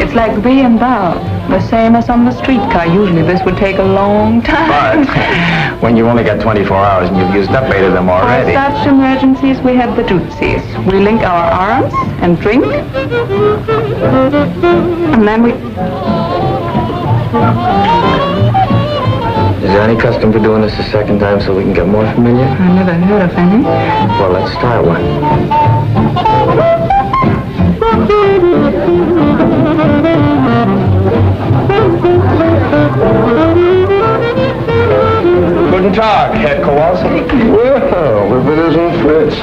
M: It's like thee and thou. The same as on the streetcar. Usually this would take a long time.
N: But when you only got 24 hours and you've used up 8 of them already.
M: For such emergencies, we have the Dutzis. We link our arms and drink. And then we...
N: Is there any custom for doing this a second time so we can get more familiar?
M: I never heard of any.
N: Well, let's start one. Guten Tag, Herr Kowalski.
B: Well, if it isn't Fritz.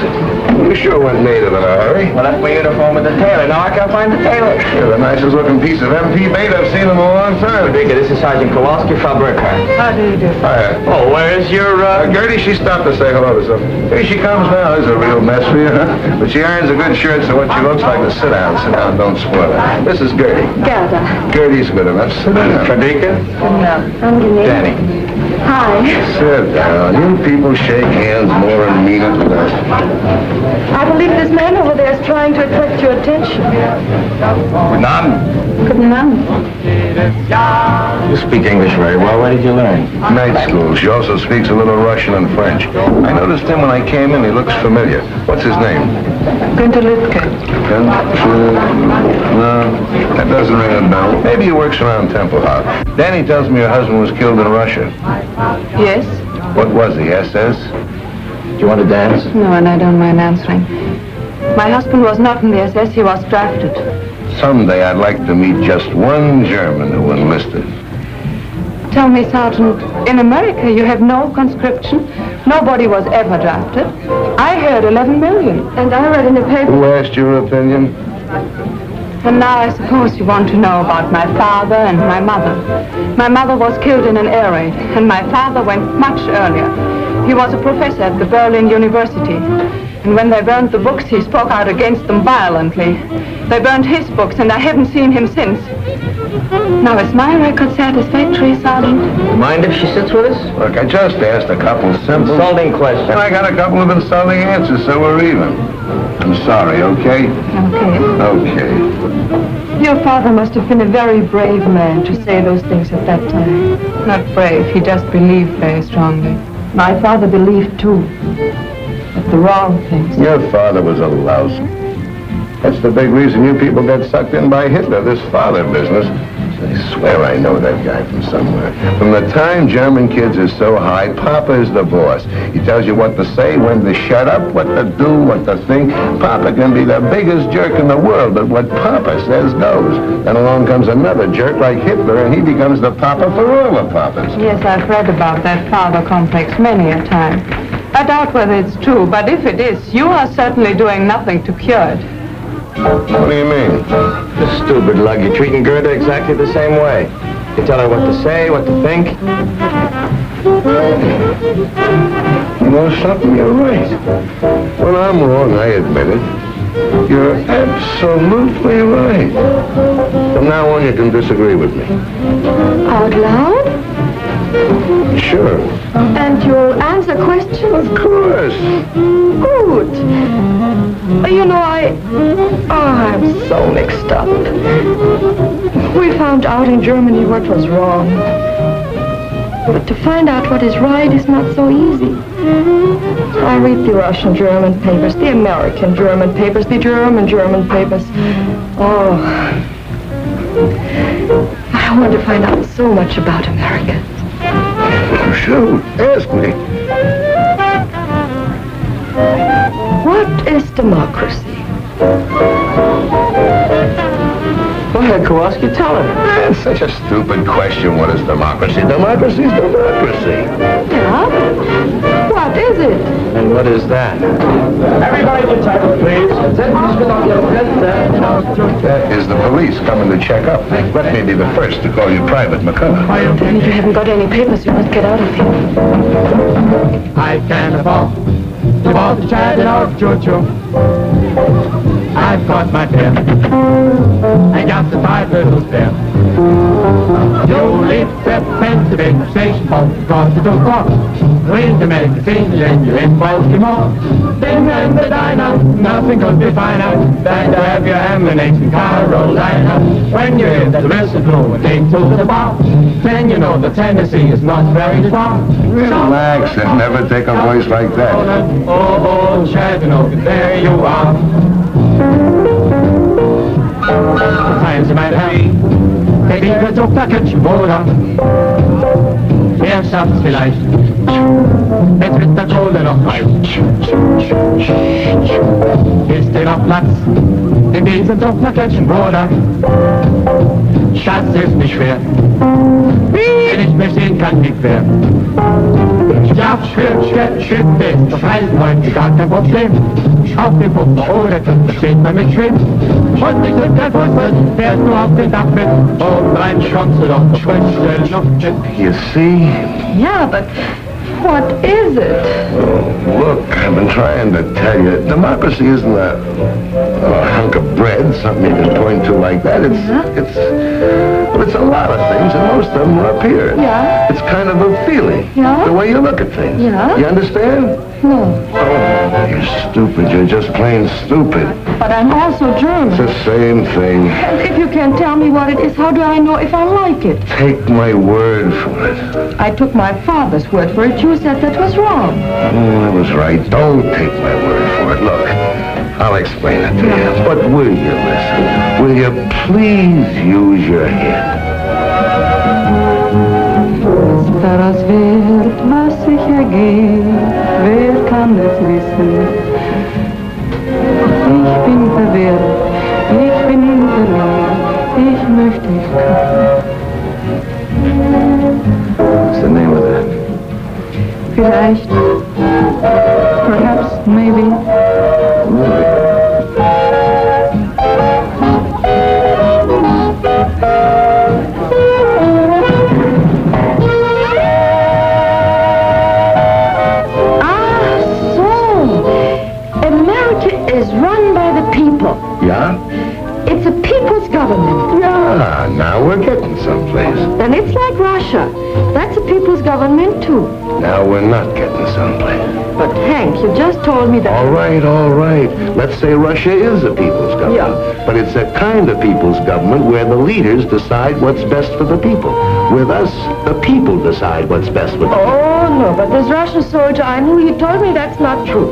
B: You sure went native in a hurry.
N: Well, that's my uniform with the tailor. Now I can't find the tailor.
B: You're the nicest looking piece of MP bait I've seen in a long time.
N: Digga, this is Sergeant Kowalski from Burkhardt.
M: How do you do?
B: Hiya.
N: Oh, where's your,
B: Gertie, she stopped to say hello to something. Here she comes now. There's a real mess for you, huh? But she irons a good shirt, so what she looks like is sit down, don't spoil it. This is Gertie.
T: Gerda.
B: Gertie's good enough. Sit down.
N: Frederica?
T: Angenehm.
N: Danny.
T: Hi.
B: Sit down. You people shake hands more and mean it less.
T: I believe this man over there is trying to attract your attention.
N: Guten Abend.
T: Guten Abend.
N: You speak English very well. Where did you learn?
B: Night school. She also speaks a little Russian and French. I noticed him when I came in. He looks familiar. What's his name?
M: Günther Lütke.
B: No, that doesn't ring a bell. Maybe he works around Temple House. Danny tells me your husband was killed in Russia.
M: Yes?
B: What was he, SS?
N: Do you want to dance?
M: No, and I don't mind answering. My husband was not in the SS. He was drafted.
B: Someday I'd like to meet just one German who enlisted.
M: Tell me, Sergeant, in America you have no conscription. Nobody was ever drafted. I heard 11 million.
T: And I read in the paper...
B: Who asked your opinion?
M: And now I suppose you want to know about my father and my mother. My mother was killed in an air raid, and my father went much earlier. He was a professor at the Berlin University. And when they burned the books, he spoke out against them violently. They burned his books, and I haven't seen him since. Now, is my record satisfactory, Sergeant?
B: Mind if she sits with us? Look, I just asked a couple simple...
N: Insulting questions.
B: And I got a couple of insulting answers, so we're even. I'm sorry, okay?
M: Okay.
B: Okay.
Q: Your father must have been a very brave man to say those things at that time.
M: Not brave, he just believed very strongly.
Q: My father believed, too. But the wrong things.
B: Your father was a louse. That's the big reason you people got sucked in by Hitler, this father business. I swear I know that guy from somewhere. From the time German kids are so high, Papa is the boss. He tells you what to say, when to shut up, what to do, what to think. Papa can be the biggest jerk in the world, but what Papa says goes. Then along comes another jerk like Hitler, and he becomes the Papa for all the Papas.
M: Yes, I've read about that father complex many a time. I doubt whether it's true, but if it is, you are certainly doing nothing to cure it.
B: What do you mean?
N: The stupid lug. You're treating Gerda exactly the same way. You tell her what to say, what to think.
B: You know something? You're right. When I'm wrong, I admit it. You're absolutely right. From now on, you can disagree with me.
Q: Out loud?
B: Sure.
Q: And you'll answer questions?
B: Of course.
Q: Good. You know, I'm so mixed up. We found out in Germany what was wrong. But to find out what is right is not so easy. I read the Russian German papers, the American German papers, the German papers. Oh, I want to find out so much about America.
B: Shoot, ask me.
Q: What is democracy?
N: Go ahead, Kowalski, tell her.
B: That's such a stupid question. What is democracy? Democracy is democracy.
Q: Yeah? What is it?
N: And what is that?
G: Everybody get title, please.
B: That is the police coming to check up. Let me be the first to call you Private McCullough.
Q: Then if you haven't got any papers, you must get out of here.
I: I can't afford to walk the child out choo-choo. I've got my pen. I got the 5 little step. You leave the pen to the station home, cross the door cross. When you make the scene, then you're in Baltimore. Then in the diner, nothing could be finer than to have your ammunition Carolina. When you hear the whistle blow and take to the bar, then you know the Tennessee is not very far.
B: Relax and never take a voice like that.
I: Oh, Chattanooga, there you are. Times might have, der Winkel so Plakatschen, oder? Er schafft's vielleicht, jetzt wird der Kohle noch frei. Ist dir noch Platz, in diesem so Plakatschen, Bruder? Schatz ist nicht schwer, wenn ich mir stehen kann, nicht wer. Ja, Schritt, das heißt heute gar kein Problem. Auf dem Pumper oder steht man mit Schwimm. Und ich drück kein Fuß, fährst du auf den Dach mit. Und rein schonst du doch frische Luft mit.
B: You see?
Q: Yeah, but what is it?
B: Oh, look, I've been trying to tell you. Democracy isn't a hunk of bread, something you can point to like that. It's a lot of things, and most of them are up here.
Q: Yeah.
B: It's kind of a feeling.
Q: Yeah.
B: The way you look at things.
Q: Yeah.
B: You understand?
Q: No.
B: Oh, you're stupid. You're just plain stupid.
Q: But I'm also German.
B: It's the same thing.
Q: And if you can't tell me what it is, how do I know if I like it?
B: Take my word for it.
Q: I took my father's word for it. You said that was wrong.
B: Oh, I was right. Don't take my word for it. Look, I'll explain it to you. But will you listen? Will you please use your head?
M: Daraus wird, was sich ergeht, wer kann es wissen? Ich bin verwirrt, ich bin verloren, ich möchte dich küssen.
B: What's the name of that?
M: Vielleicht, perhaps, maybe.
Q: It's a people's government.
B: Yeah, now we're getting someplace.
Q: Then it's like Russia. That's a people's government, too.
B: Now we're not getting someplace.
Q: But, Hank, you just told me that...
B: All right. Let's say Russia is a people's government.
Q: Yeah.
B: But it's a kind of people's government where the leaders decide what's best for the people. With us, the people decide what's best for the people.
Q: Oh, no, but this Russian soldier I knew, he told me that's not true.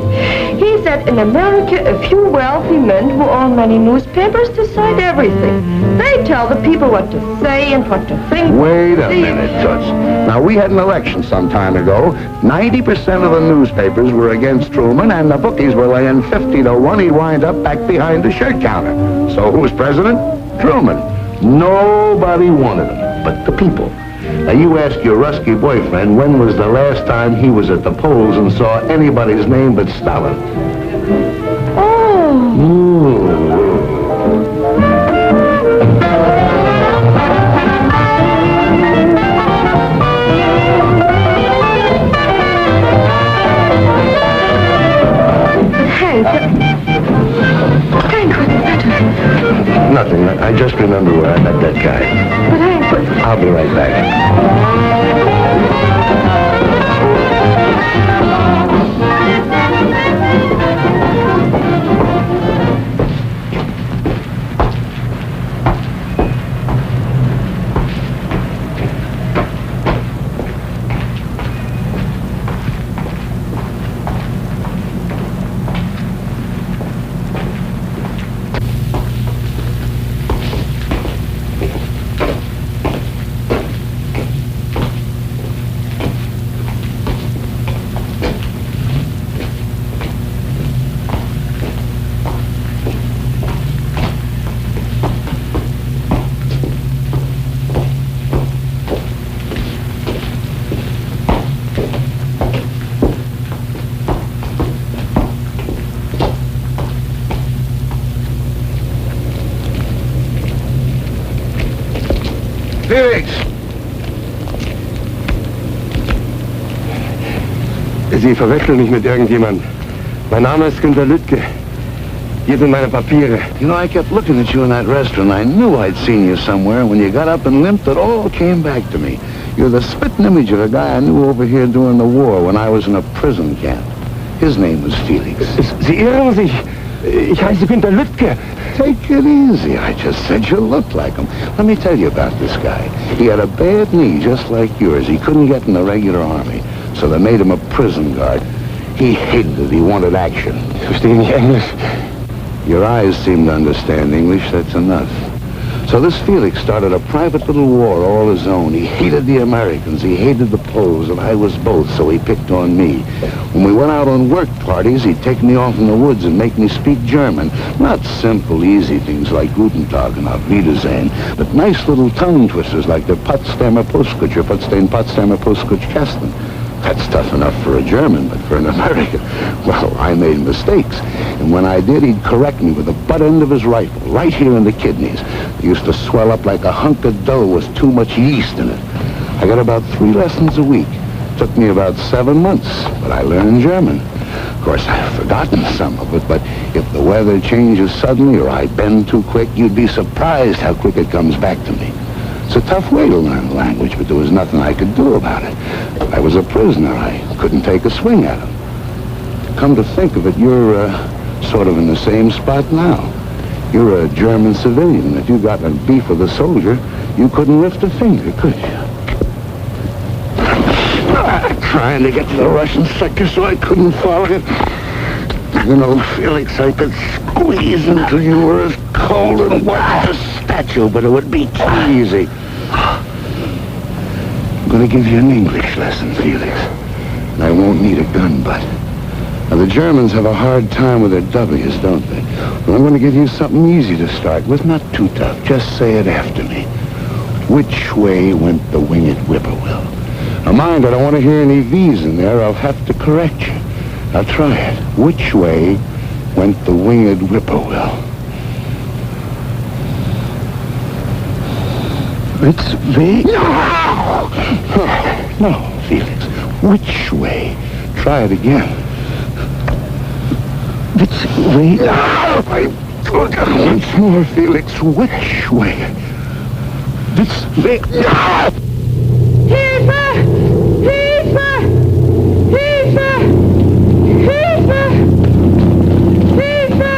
Q: He said in America, a few wealthy men who own many newspapers decide everything. They tell the people what to say and what to think.
B: Wait a minute, Toots. Now, we had an election some time ago. 90% of the newspapers were against Truman, and the bookies were laying 50 to 1 he'd wind up back behind the shirt counter. So who was president? Truman. Nobody wanted him but the people. Now, you ask your Rusky boyfriend when was the last time he was at the polls and saw anybody's name but Stalin.
Q: Hank, what's the matter?
B: Nothing. I just remember where I met that guy.
Q: But Hank,
B: I'll be right back. Felix!
U: Sie verwechseln mich mit irgendjemand. Mein Name ist Günter Lüttke. Hier sind meine Papiere.
B: You know, I kept looking at you in that restaurant. I knew I'd seen you somewhere. When you got up and limped, it all came back to me. You're the spitting image of a guy I knew over here during the war when I was in a prison camp. His name was Felix.
U: Sie irren sich. Ich heiße Günter Lüttke.
B: Take it easy. I just said you looked like him. Let me tell you about this guy. He had a bad knee just like yours. He couldn't get in the regular army, so they made him a prison guard. He hated it. He wanted action.
U: Verstehe nicht Englisch.
B: Your eyes seem to understand English. That's enough. So this Felix started a private little war all his own. He hated the Americans, he hated the Poles, and I was both, so he picked on me. When we went out on work parties, he'd take me off in the woods and make me speak German. Not simple, easy things like Guten Tag and Auf Wiedersehen, but nice little tongue twisters like the Potsdamer Postkutscher, Potsdamer Postkutschkasten. That's tough enough for a German, but for an American, well, I made mistakes. And when I did, he'd correct me with the butt end of his rifle, right here in the kidneys. They used to swell up like a hunk of dough with too much yeast in it. I got about 3 lessons a week. Took me about 7 months, but I learned German. Of course, I've forgotten some of it, but if the weather changes suddenly or I bend too quick, you'd be surprised how quick it comes back to me. It's a tough way to learn the language, but there was nothing I could do about it. I was a prisoner. I couldn't take a swing at him. Come to think of it, you're sort of in the same spot now. You're a German civilian. If you got in beef with a soldier, you couldn't lift a finger, could you? Trying to get to the Russian sector so I couldn't follow it. You know, Felix, I could squeeze until you were as cold and white as a statue, but it would be too easy. I'm going to give you an English lesson, Felix. And I won't need a gun butt. Now, the Germans have a hard time with their W's, don't they? Well, I'm going to give you something easy to start with, not too tough. Just say it after me. Which way went the winged whippoorwill? Now, mind, I don't want to hear any V's in there. I'll have to correct you. Now, try it. Which way went the winged whippoorwill? It's V. No! No, Felix. Which way? Try it again. It's V. No! I Look, once more, Felix. Which way? This way. Ah!
M: Hilfe! Hilfe! Hilfe! Hilfe! Hilfe!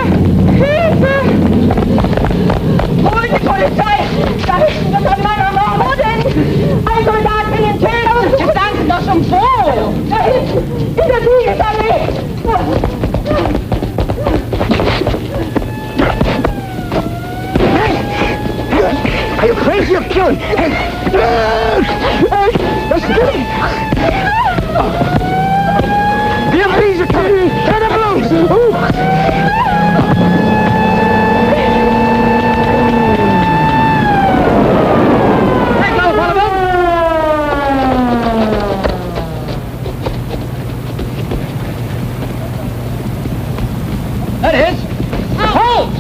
M: Hilfe! Hol die Polizei! Da hinten ist ein Mann am Arm. Wo denn? Ein Soldat will ihn töten. Jetzt sagen Sie doch schon wo. Da hinten, in der Siegesallee.
I: Are you crazy or killing? The MPs are coming! Turn them loose!
G: Hey, go, one of them! That is. Halt!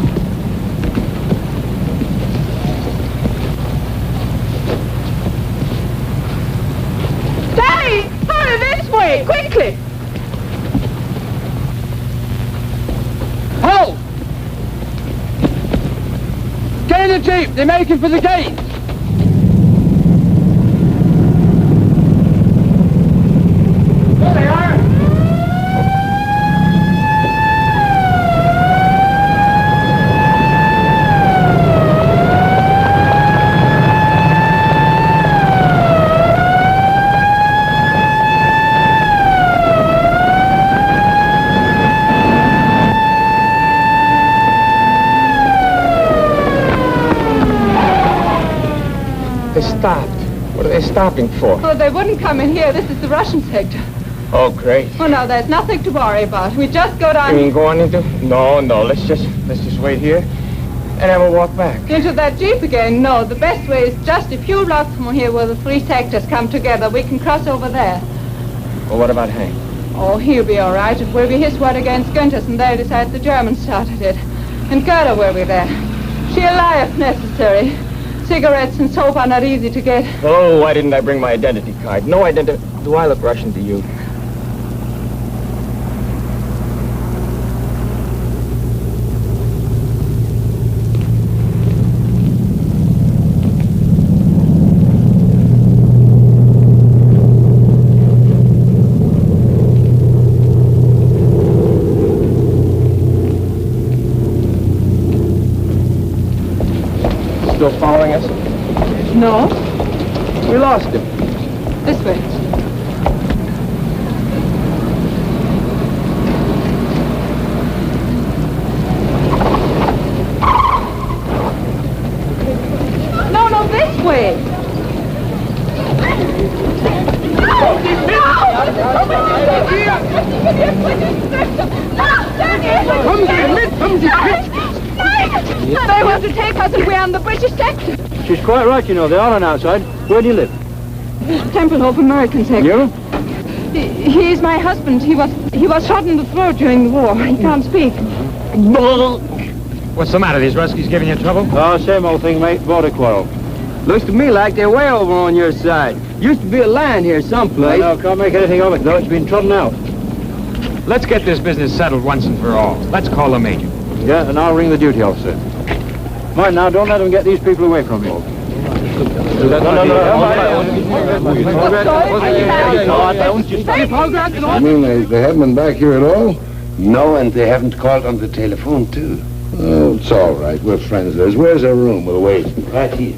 M: Daddy! Hurry this way! Quickly!
G: Halt! Get in the jeep! They're making for the gate! There they are!
N: They stopped. What are they stopping for?
M: Oh, they wouldn't come in here. This is the Russian sector.
N: Oh, great.
M: Oh, no, there's nothing to worry about. We just go
N: You
M: down
N: mean go on into? No, let's just wait here, and then we'll walk back.
M: into that jeep again. No, the best way is just a few blocks from here where the three sectors come together. We can cross over there.
N: Well, what about Hank?
M: Oh, he'll be all right. It will be his word against Günther's, and they'll decide the Germans started it. And Gerda will be there. She'll lie if necessary. Cigarettes and soap are not easy to get.
N: Oh, why didn't I bring my identity card? No identity. Do I look Russian to you? Still following us?
M: No,
N: We lost him.
M: this way. No, this way. They want to take us and we're on the British sector.
F: She's quite right, you know. They're all on our side. Where do you live?
M: Templehof American sector.
F: You?
M: He's my husband. He was shot in the throat during the war. He can't speak.
A: What's the matter? These Ruskies giving you trouble?
F: Oh, same old thing, mate. Border quarrel. Looks to me like they're way over on your side. Used to be a line here someplace.
A: No, can't make anything of it, though. It's been trodden out. Let's get this business settled once and for all. Let's call the major.
F: Yeah, and I'll ring the duty officer. Mind now, don't let them get these people away from you.
B: I mean, they haven't been back here at all?
P: No, and they haven't called on the telephone, too.
B: Oh, it's all right. We're friends of theirs. Where's their room? We'll wait.
P: Right here.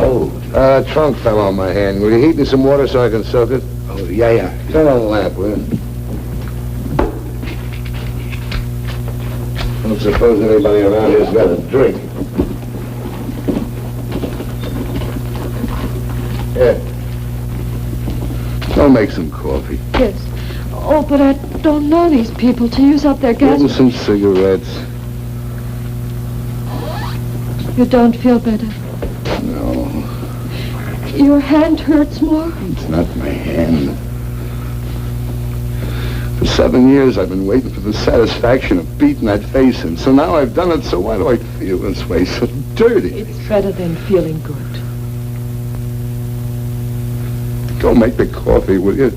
B: Oh. Trunk fell on my hand. Will you heat me some water so I can soak it?
P: Oh, yeah.
B: Turn on the lamp, will you? I don't suppose anybody around here's got a drink. Here. I'll make some coffee.
V: Yes. Oh, but I don't know these people to use up their gas.
B: And some cigarettes.
V: You don't feel better.
B: No,
V: Your hand hurts more.
B: it's not my hand. For 7 years, I've been waiting for the satisfaction of beating that face in. So now I've done it, so why do I feel this way? So dirty.
V: It's better than feeling good.
B: Go make the coffee, will you?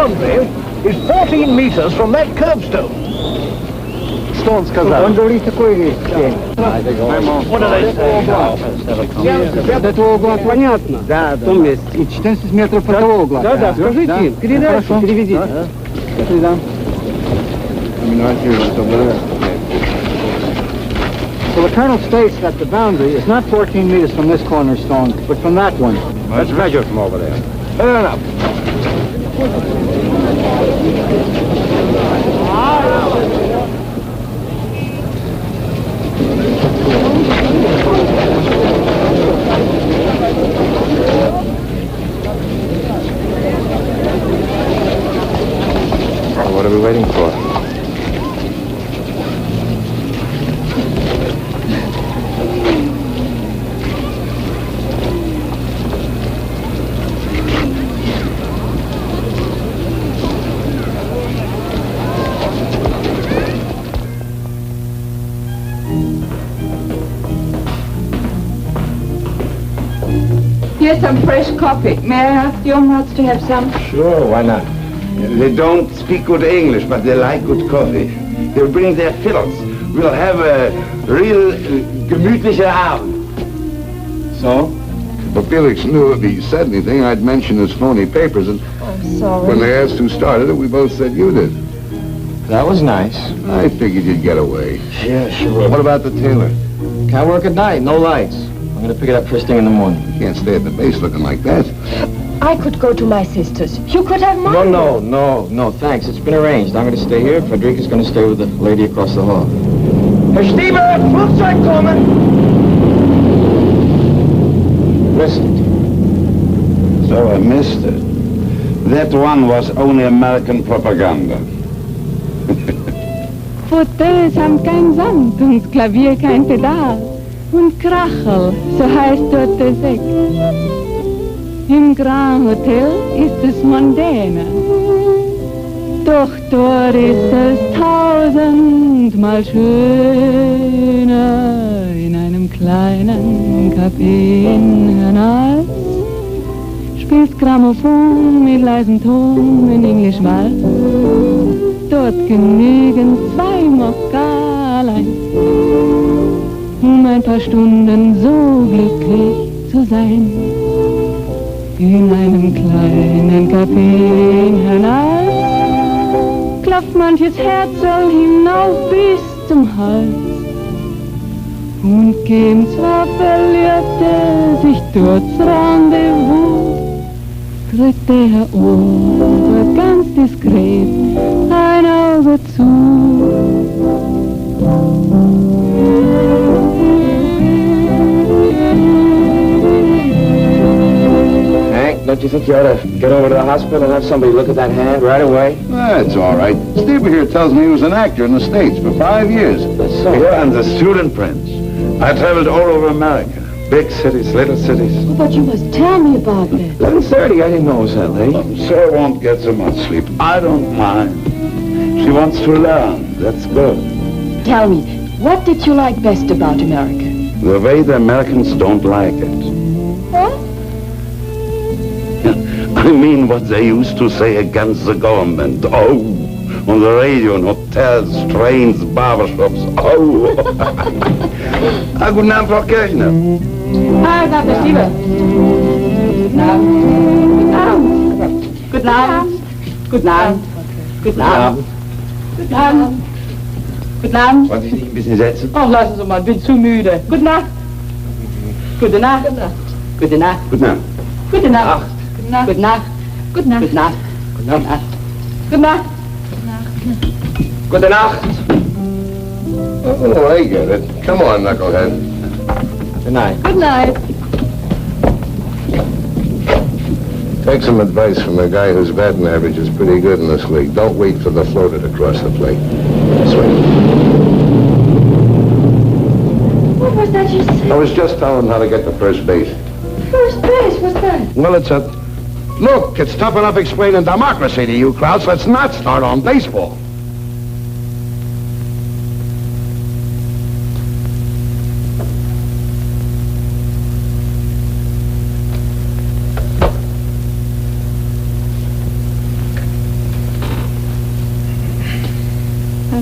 H: boundary is 14 meters from that curbstone.
J: Что он сказал?
H: Он говорит такой вещь.
J: Вот этого угла понятно. Да, да. В том месте. И 14 метров от того угла. Да, скажите им, передайте, переведите. Передам. So the colonel states that the boundary is not 14 meters from this cornerstone, but from that one.
E: Let's measure from over there.
H: Fair enough.
C: What are we waiting for?
M: Here's some fresh coffee. May I ask your mods to have some?
P: Sure, why not? They don't speak good English, but they like good coffee. They'll bring their fiddles. We'll have a real gemütlicher Abend.
B: So? Well, Felix knew if he said anything, I'd mention his phony papers, and
V: I'm sorry.
B: when they asked who started it, we both said you did.
N: That was nice.
B: I figured you'd get away.
N: Yeah, sure.
B: What about the tailor?
N: Can't work at night, no lights. I'm gonna pick it up first thing in the morning.
B: You can't stay at the base looking like that.
V: I could go to my sister's. You could have mine.
N: No, thanks. It's been arranged. I'm gonna stay here. Frederica's gonna stay with the lady across the hall.
H: Herr Stieber, Flugzeug kommen!
N: Missed it.
P: So I missed it. That one was only American propaganda.
M: Fauteuils haben kein Sand und das Klavier kein Pedal. Und Krachel, so heißt dort der Sekt. Im Grand Hotel ist es mondäner. Doch dort ist es tausendmal schöner in einem kleinen Café in Hernals. Spielst Grammophon mit leisem Ton in Englisch Walz. Dort genügen 2 Mokkalein, ein paar Stunden so glücklich zu sein. In einem kleinen Café in Hernals klopft manches Herzl hinauf bis zum Hals. Und geben zwar Verliebte sich durchs Rendezvous, drückt der Ober ganz diskret ein Auge zu.
N: Don't you think you ought to get over to the hospital and have somebody look at that hand right away?
B: That's all right. Stieber here tells me he was an actor in the States for 5 years.
N: That's so.
P: Here I'm the student prince. I traveled all over America. Big cities, little cities.
V: Oh, but you must tell me about that.
N: 11:30, I didn't know it was that late.
P: Sir won't get so much sleep. I don't mind. She wants to learn. That's good.
V: Tell me, what did you like best about America?
P: The way the Americans don't like it.
V: What?
P: I mean what they used to say against the government. Oh, on the radio, in hotels, trains, barbershops. Oh. Guten Abend, Frau Kirchner.
M: Hi, Dr. Stieber. Guten Abend. Guten Abend. Guten Abend. Guten Abend. Guten Abend. Guten Abend.
P: Wollen Sie sich ein bisschen setzen?
M: Oh, lassen Sie mal, bin zu müde. Gute Nacht. Gute Nacht. Gute Nacht.
P: Guten Abend.
M: Gute Nacht. Gute Nacht. Gute Nacht. Gute Nacht. Gute Nacht. Gute Nacht.
N: Gute Nacht.
B: Oh, I get it. Come on, knucklehead.
N: Good night.
M: Good night.
B: Take some advice from a guy whose batting average is pretty good in this league. Don't wait for the floater to cross the plate. Swing.
V: What was that you said?
B: I was just telling him how to get to first base.
V: First base, what's that?
B: Well, it's a... Look, it's tough enough explaining democracy to you, Krauts. Let's not start on baseball.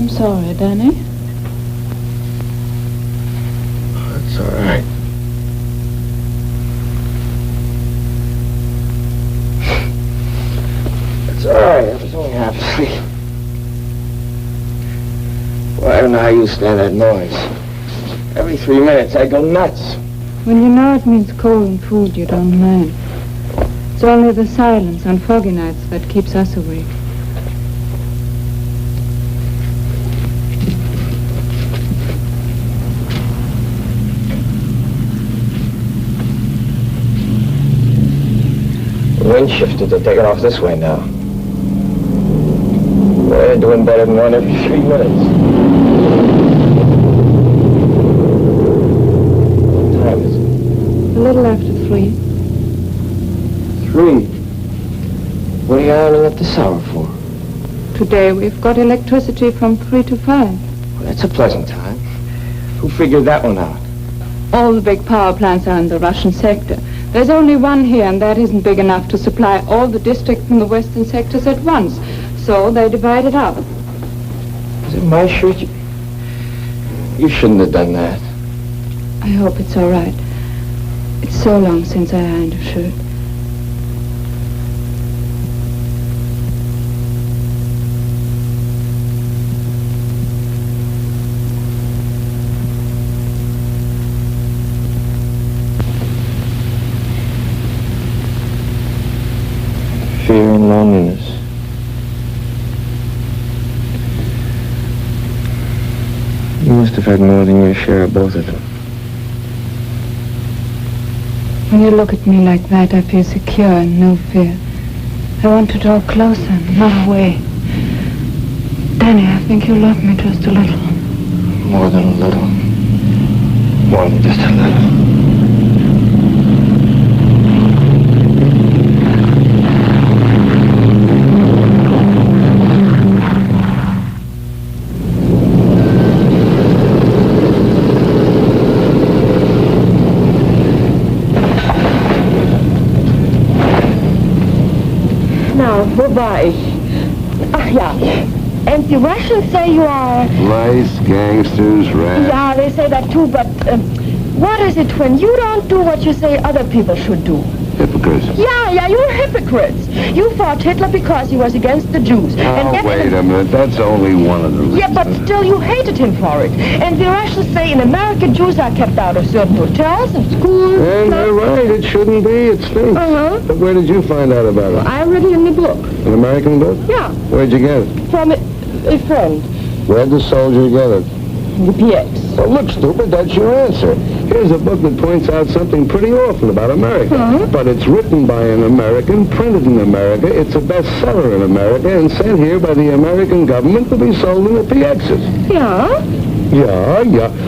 V: I'm sorry, Danny.
U: That's all right. It's all right. I was only half asleep. Well, I don't know how you stand that noise. Every 3 minutes, I go nuts.
M: When you know it means cold and food, you don't mind. It's only the silence on foggy nights that keeps us awake.
U: The wind shifted. They're taking off this way now. They're doing better than one every 3 minutes. What time is it?
M: A little after 3.
U: 3? What are you ironing up this hour for?
M: Today we've got electricity from 3 to 5.
U: Well, that's a pleasant time. Who figured that one out?
M: All the big power plants are in the Russian sector. There's only one here, and that isn't big enough to supply all the districts in the western sectors at once. So they divide it up.
U: Is it my shirt? You shouldn't have done that.
M: I hope it's all right. It's so long since I ironed a shirt.
U: Fear and loneliness. You must have had more than your share of both of them.
M: When you look at me like that, I feel secure and no fear. I want to draw closer, not away. Danny, I think you love me just a little.
U: More than a little. More than just a little.
Q: Wo war ich? Ach ja. And the Russians say you are...
B: Lice, gangsters, rats.
Q: Yeah, they say that too, but what is it when you don't do what you say other people should do?
B: Hypocrites.
Q: Yeah, you're hypocrites. You fought Hitler because he was against the Jews.
B: Oh, wait a minute. That's only one of them.
Q: Yeah, but still you hated him for it. And the Russians say in America Jews are kept out of certain hotels and schools.
B: And they're right. It shouldn't be. It stinks.
Q: Uh-huh.
B: But where did you find out about it?
Q: I read it in the book.
B: An American book?
Q: Yeah.
B: Where'd you get it?
Q: From a friend.
B: Where'd the soldier get it?
Q: The PX.
B: Well, look, stupid, that's your answer. Here's a book that points out something pretty awful about America.
Q: Uh-huh.
B: But it's written by an American, printed in America, it's a bestseller in America, and sent here by the American government to be sold in the PXs.
Q: Yeah?
B: Yeah.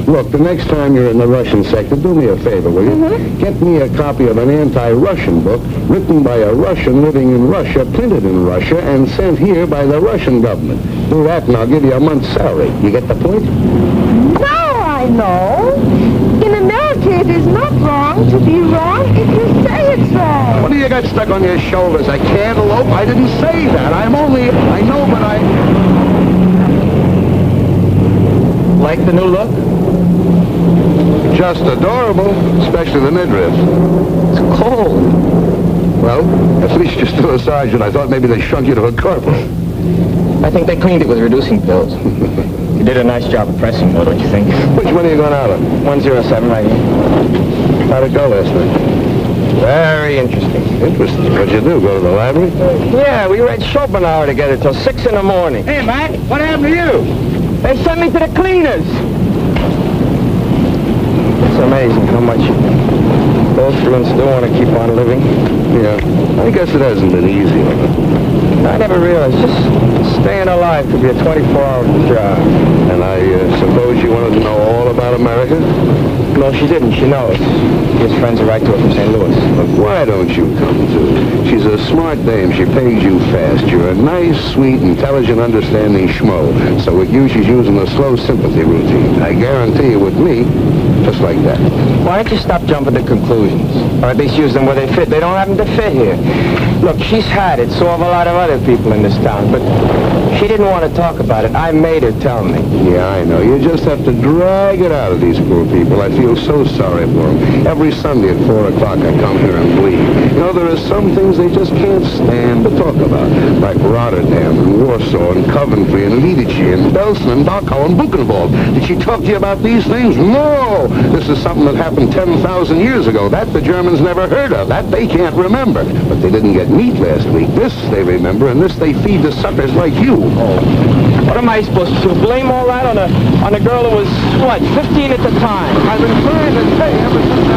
B: Look, the next time you're in the Russian sector, do me a favor, will you?
Q: Mm-hmm.
B: Get me a copy of an anti-Russian book written by a Russian living in Russia, printed in Russia, and sent here by the Russian government. Do that and I'll give you a month's salary. You get the point?
Q: Now I know. In America, it is not wrong to be wrong if you say it's wrong.
B: What do you got stuck on your shoulders? A cantaloupe? I didn't say that. I know, but I...
U: Like the new look?
B: Just adorable, especially the midriff.
U: It's cold.
B: Well, at least you're still a sergeant. I thought maybe they shrunk you to a corporal.
U: I think they cleaned it with reducing pills. You did a nice job of pressing, though, don't you think?
B: Which one are you going out on?
U: 107 right here.
B: How'd it go last night?
U: Very interesting.
B: Interesting. What'd you do? Go to the library?
U: Yeah, we read Schopenhauer together till 6 in the morning.
A: Hey, Mac, what happened to you?
U: They sent me to the cleaners. It's amazing how much you go through and still want to keep on living.
B: Yeah, I guess it hasn't been easy.
U: I never realized just staying alive could be a 24-hour job.
B: And I suppose you wanted to know all about America?
U: No, she didn't. She knows. She has friends who write to her from St. Louis.
B: But why don't you come to? She's a smart dame. She pays you fast. You're a nice, sweet, intelligent, understanding schmo. So with you, she's using a slow sympathy routine. I guarantee you with me, Just like that.
N: Why don't you stop jumping to conclusions? Or at least use them where they fit. They don't happen to fit here. Look, she's had it, so have a lot of other people in this town, but she didn't want to talk about it. I made her tell me.
B: Yeah, I know. You just have to drag it out of these poor people. I feel so sorry for them. Every Sunday at 4 o'clock I come here and bleed. You know, there are some things they just can't stand to talk about, like Rotterdam and Warsaw and Coventry and Lidice and Belsen and Dachau and Buchenwald. Did she talk to you about these things? No! This is something that happened 10,000 years ago. That the Germans never heard of. That they can't remember. But they didn't get meat last week. This they remember, and this they feed to suckers like you.
F: Oh. What am I supposed to do? Blame all that on a girl who was, what, 15 at the time?
B: I've been trying to tell you ever since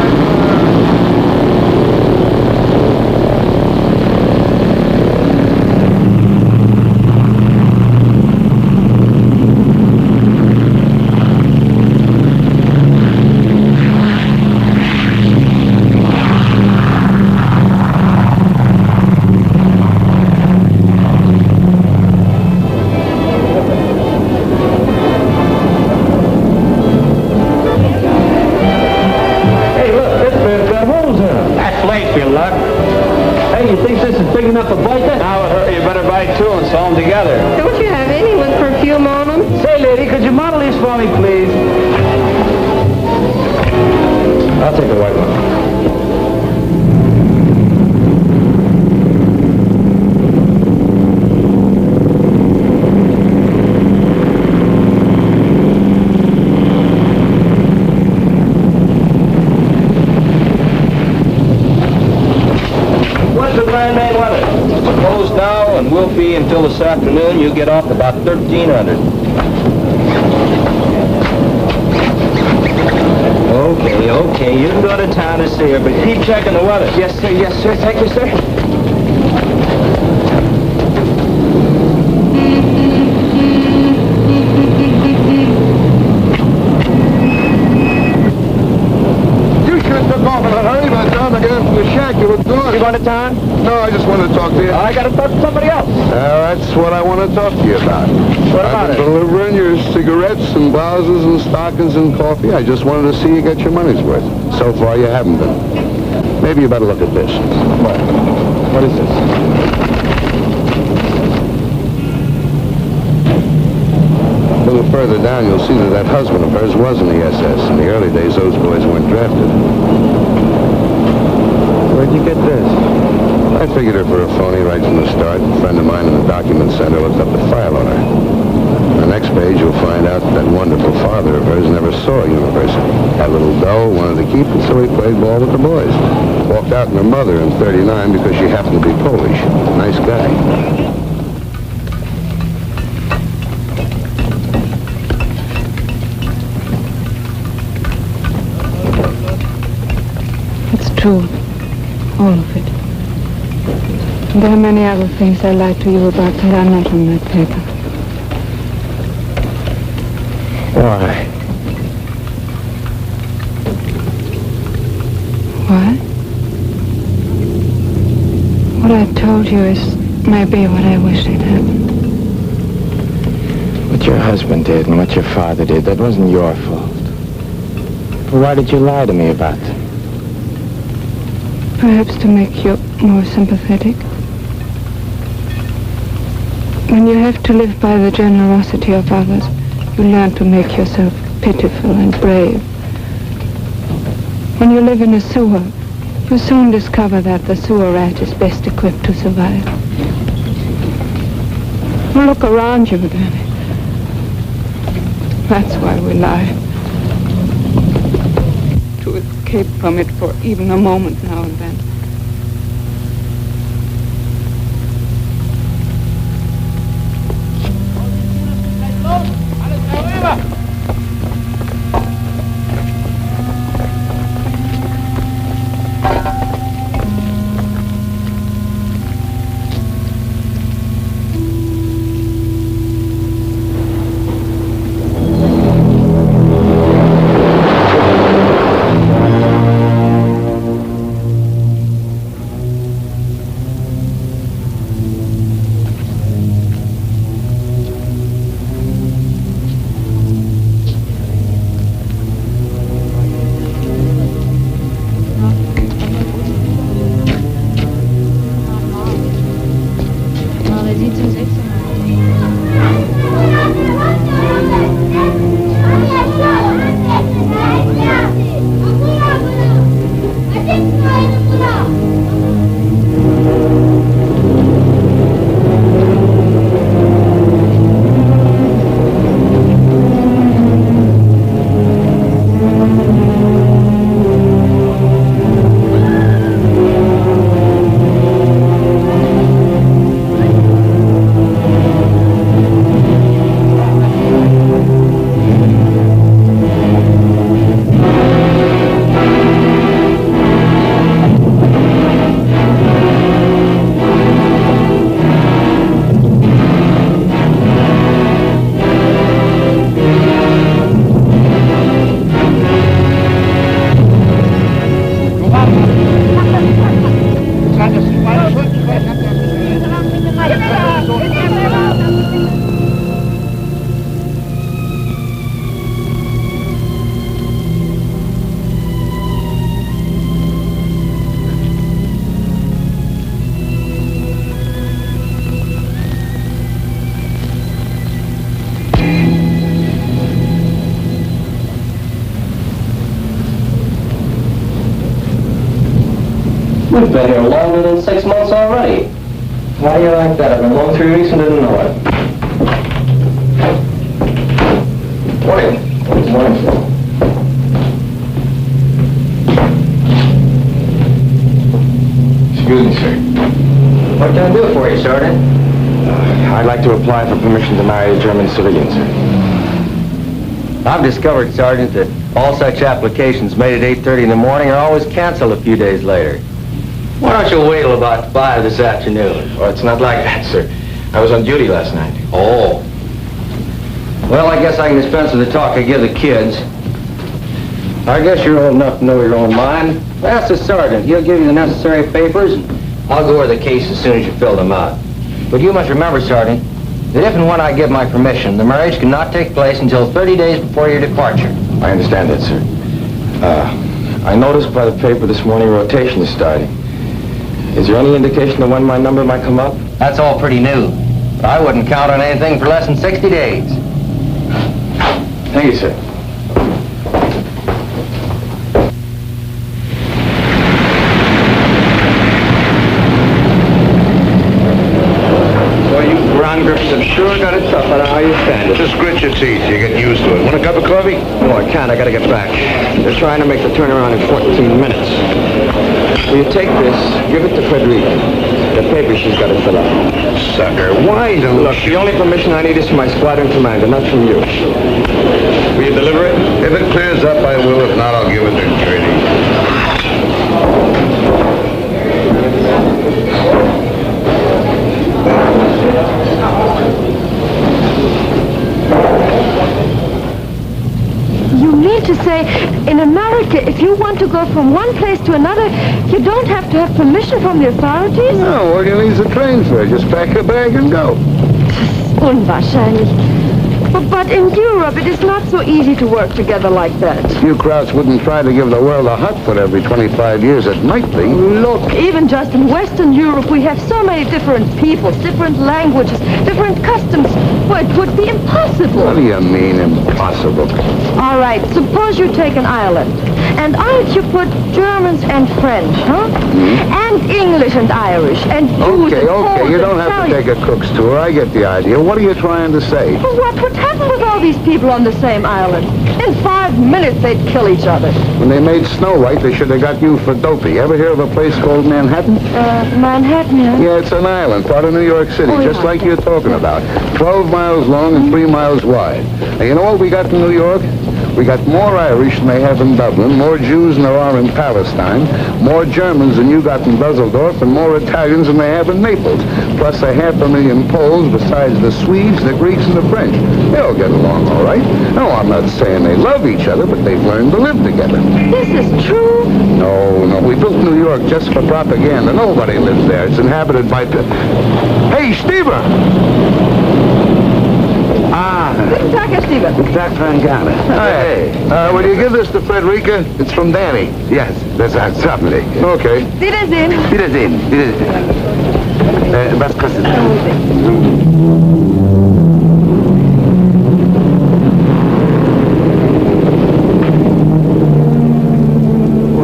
F: until this afternoon, you get off about 1,300. Okay, you can go to town to see her, but keep checking the weather.
N: Yes, sir. Thank you, sir.
B: You should have took off in a hurry by the time I got into the shack. You were gone.
F: You going to town?
B: No, I just wanted to talk to you.
F: I got to talk to somebody else.
B: That's what I want to talk to you about.
F: What about
B: I've been delivering your cigarettes and blouses and stockings and coffee. I just wanted to see you get your money's worth. So far, you haven't been. Maybe you better look at this.
N: What is this?
B: A little further down, you'll see that husband of hers was in the SS. In the early days, those boys weren't drafted.
N: Where'd you get this?
B: I figured her for a phony right from the start. A friend of mine in the document center looked up the file on her. On the next page, you'll find out that wonderful father of hers never saw a university. Had a little dough, wanted to keep it, so he played ball with the boys. Walked out on her mother in '39 because she happened to be Polish. Nice guy.
M: It's true. All of it. There are many other things I lied to you about that are not on that paper.
N: Why?
M: Why? What I told you is maybe what I wish had happened.
N: What your husband did and what your father did, that wasn't your fault. But why did you lie to me about them?
M: Perhaps to make you more sympathetic. When you have to live by the generosity of others, you learn to make yourself pitiful and brave. When you live in a sewer, you soon discover that the sewer rat is best equipped to survive. Well, look around you, Danny. That's why we lie. To escape from it for even a moment now and then.
F: We've been here longer than 6 months already. Why do you like that? I've been home 3 weeks and didn't know it. Morning. Good morning, Phil.
C: Excuse me, sir.
F: What can I do for you, Sergeant?
C: I'd like to apply for permission to marry a German civilian, sir.
F: I've discovered, Sergeant, that all such applications made at 8:30 in the morning are always canceled a few days later. Why don't you wait till about 5 this afternoon?
C: Well, it's not like that, sir. I was on duty last night.
F: Oh. Well, I guess I can dispense with the talk I give the kids. I guess you're old enough to know your own mind. Ask the sergeant. He'll give you the necessary papers, and I'll go over the case as soon as you fill them out. But you must remember, Sergeant, that if and when I give my permission, the marriage cannot take place until 30 days before your departure.
C: I understand that, sir. I noticed by the paper this morning rotation is starting. Is there any indication of when my number might come up?
F: That's all pretty new. But I wouldn't count on anything for less than 60 days.
C: Thank you, sir.
E: Well, you ground grips have sure got it tough. I don't know how you stand it.
B: Just grit your teeth. You get used to it. Want a cup of coffee?
E: No, I can't. I gotta get back. They're trying to make the turnaround in 14 minutes. Will you take this, give it to Frederica. The paper she's got to fill out.
B: Sucker, why don't
E: Look, the only permission I need is from my squadron commander, not from you. Will you deliver it?
B: If it clears up, I will. If not, I'll give it to Katie.
V: You mean to say, in America, if you want to go from one place to another, you don't have to have permission from the authorities?
B: No, all you need is a train fare. Just pack a bag and go.
V: Unwahrscheinlich. But in Europe, it is not so easy to work together like that.
B: You Krauts wouldn't try to give the world a hot foot every 25 years. It might be.
V: Look, even just in Western Europe, we have so many different peoples, different languages, different customs. Well, it would be impossible.
B: What do you mean, impossible?
V: All right, suppose you take an island. And on it you put Germans and French, huh? And English and Irish, and Jews and Poles
B: Okay, you
V: and
B: don't have to take a cook's tour. I get the idea. What are you trying to say?
V: Well, what would happen with all these people on the same island? In 5 minutes, they'd kill each other.
B: When they made Snow White, they should have got you for dopey. Ever hear of a place called Manhattan?
V: Manhattan, yeah?
B: Yeah, it's an island, part of New York City, just like you're talking about. 12 miles long and 3 miles wide. Now, you know what we got in New York? We got more Irish than they have in Dublin, more Jews than there are in Palestine, more Germans than you got in Dusseldorf, and more Italians than they have in Naples. Plus 500,000 Poles besides the Swedes, the Greeks, and the French. They all get along all right. No, I'm not saying they love each other, but they've learned to live together.
V: This is true?
B: No, we built New York just for propaganda. Nobody lives there. It's inhabited by... Hey, Stever!
V: Guten Tag, Herr Steven.
B: Guten Tag, Frangana. Hey. Will you give this to Frederica? It's from Danny. Yes, that's certainly. Okay.
V: Wiedersehen.
B: Wiedersehen. Was kostet das?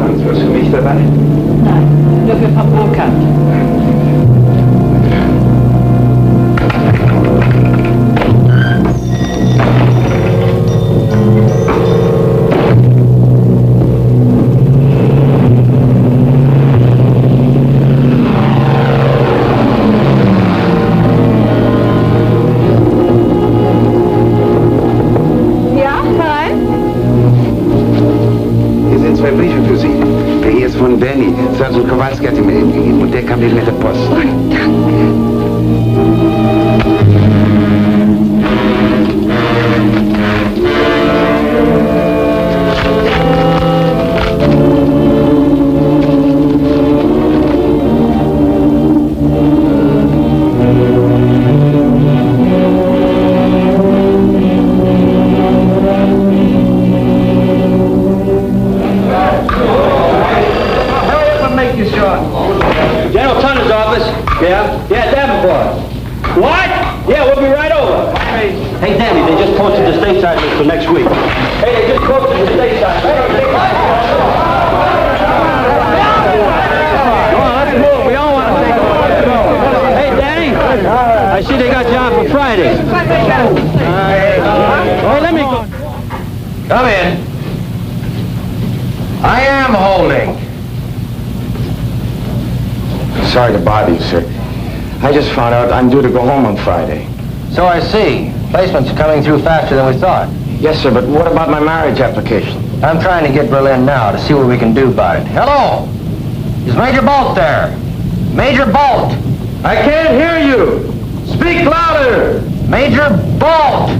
E: Haben Sie was für mich dabei?
Q: Nein, nur für Frau Burkhardt.
P: Hier sind 2 Briefe für Sie. Der hier ist von Danny. Sergeant Kowalski hat ihn mir gegeben. Und der kam
F: Thomas. Yeah? Yeah, Davenport. What? Yeah, we'll be right over. Hey, Danny, they just posted the stateside list for next week. Hey, they just posted the stateside list. Come on, let's move. We all want to take a look. Let's go. Hey, Danny. I see they got you on for Friday. Oh, let me go.
N: Come in. I am holding. Sorry to bother you, sir. I just found out I'm due to go home on Friday.
F: So I see. Placement's coming through faster than we thought.
N: Yes, sir, but what about my marriage application?
F: I'm trying to get Berlin now to see what we can do about it. Hello? Is Major Bolt there? Major Bolt! I can't hear you! Speak louder! Major Bolt!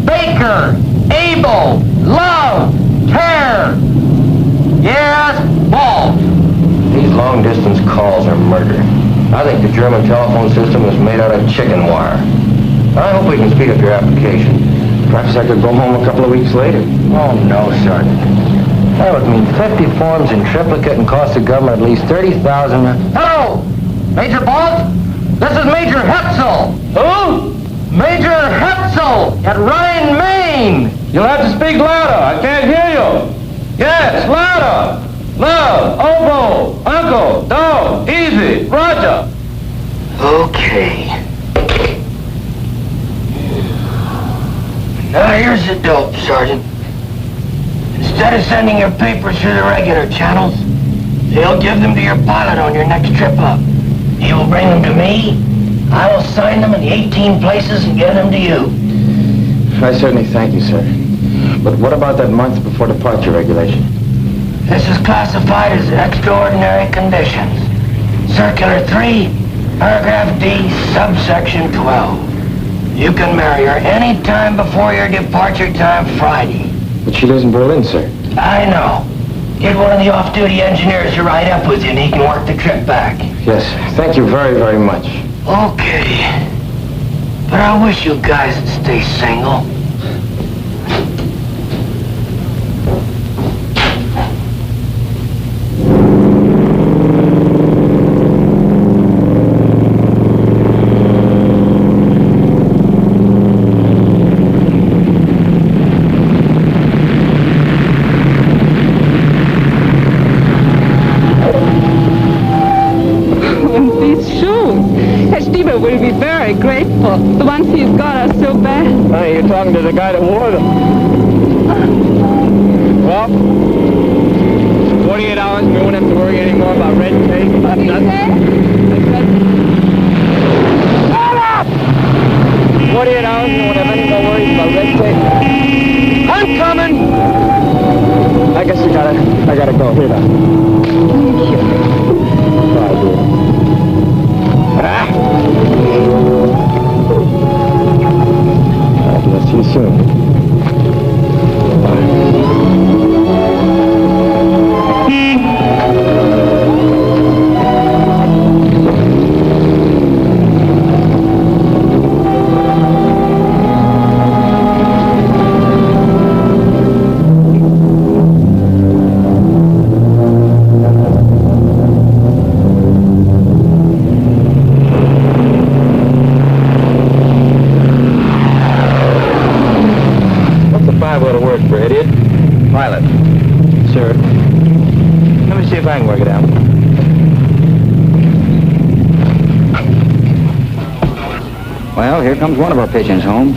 F: Baker! Abel! Love! Care! Yes, Bolt! These long-distance calls are murder. I think the German telephone system was made out of chicken wire. I hope we can speed up your application.
N: Perhaps I could go home a couple of weeks later.
F: Oh, no, Sergeant. That would mean 50 forms in triplicate and cost the government at least $30,000. Hello! Major Bolt? This is Major Hetzel. Who? Major Hetzel at Rhine, Maine. You'll have to speak louder. I can't hear you. Yes, louder. Love, oboe, uncle, dog, easy, Roger.
K: Okay. Now here's the dope, Sergeant. Instead of sending your papers through the regular channels, you'll give them to your pilot on your next trip up. He will bring them to me. I will sign them in the 18 places and give them to you.
N: I certainly thank you, sir. But what about that month before departure regulation?
K: This is classified as extraordinary conditions. Circular 3, paragraph D, subsection 12. You can marry her any time before your departure time Friday.
N: But she lives in Berlin, sir.
K: I know. Get one of the off-duty engineers to ride up with you and he can work the trip back.
N: Yes, thank you very, very much.
K: Okay. But I wish you guys would stay single.
M: Will be very grateful. The ones he's got are so bad.
F: Hey, you're talking to the guy that wore them. Well, 48 hours and we won't have to worry anymore about red tape. Nothing. Shut up! 48 hours and we won't have any more worries about red tape. I'm coming! I guess I gotta go. Here now.
M: Thank you.
F: Bye, dear. I'll see you soon. Pilot. Sir. Let me see if I can work it out.
A: Well, here comes one of our pigeons home.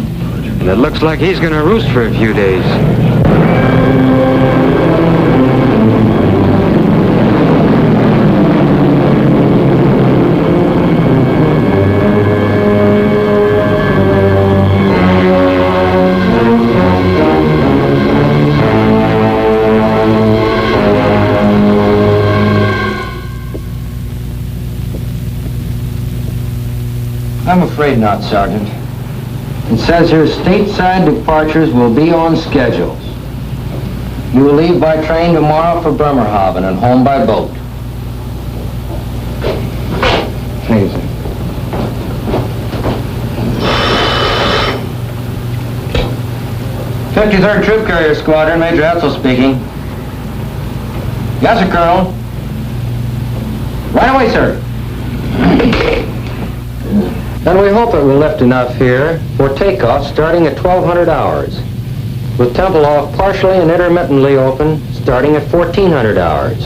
A: And it looks like he's going to roost for a few days.
F: I'm afraid not, Sergeant. It says here stateside departures will be on schedules. You will leave by train tomorrow for Bremerhaven and home by boat.
N: Thank you, sir.
F: '53rd Troop Carrier Squadron, Major Hetzel speaking. Yes, sir, Colonel. Right away, sir.
N: And we hope it will lift enough here for takeoff starting at 1200 hours, with Tempelhof partially and intermittently open starting at 1400 hours.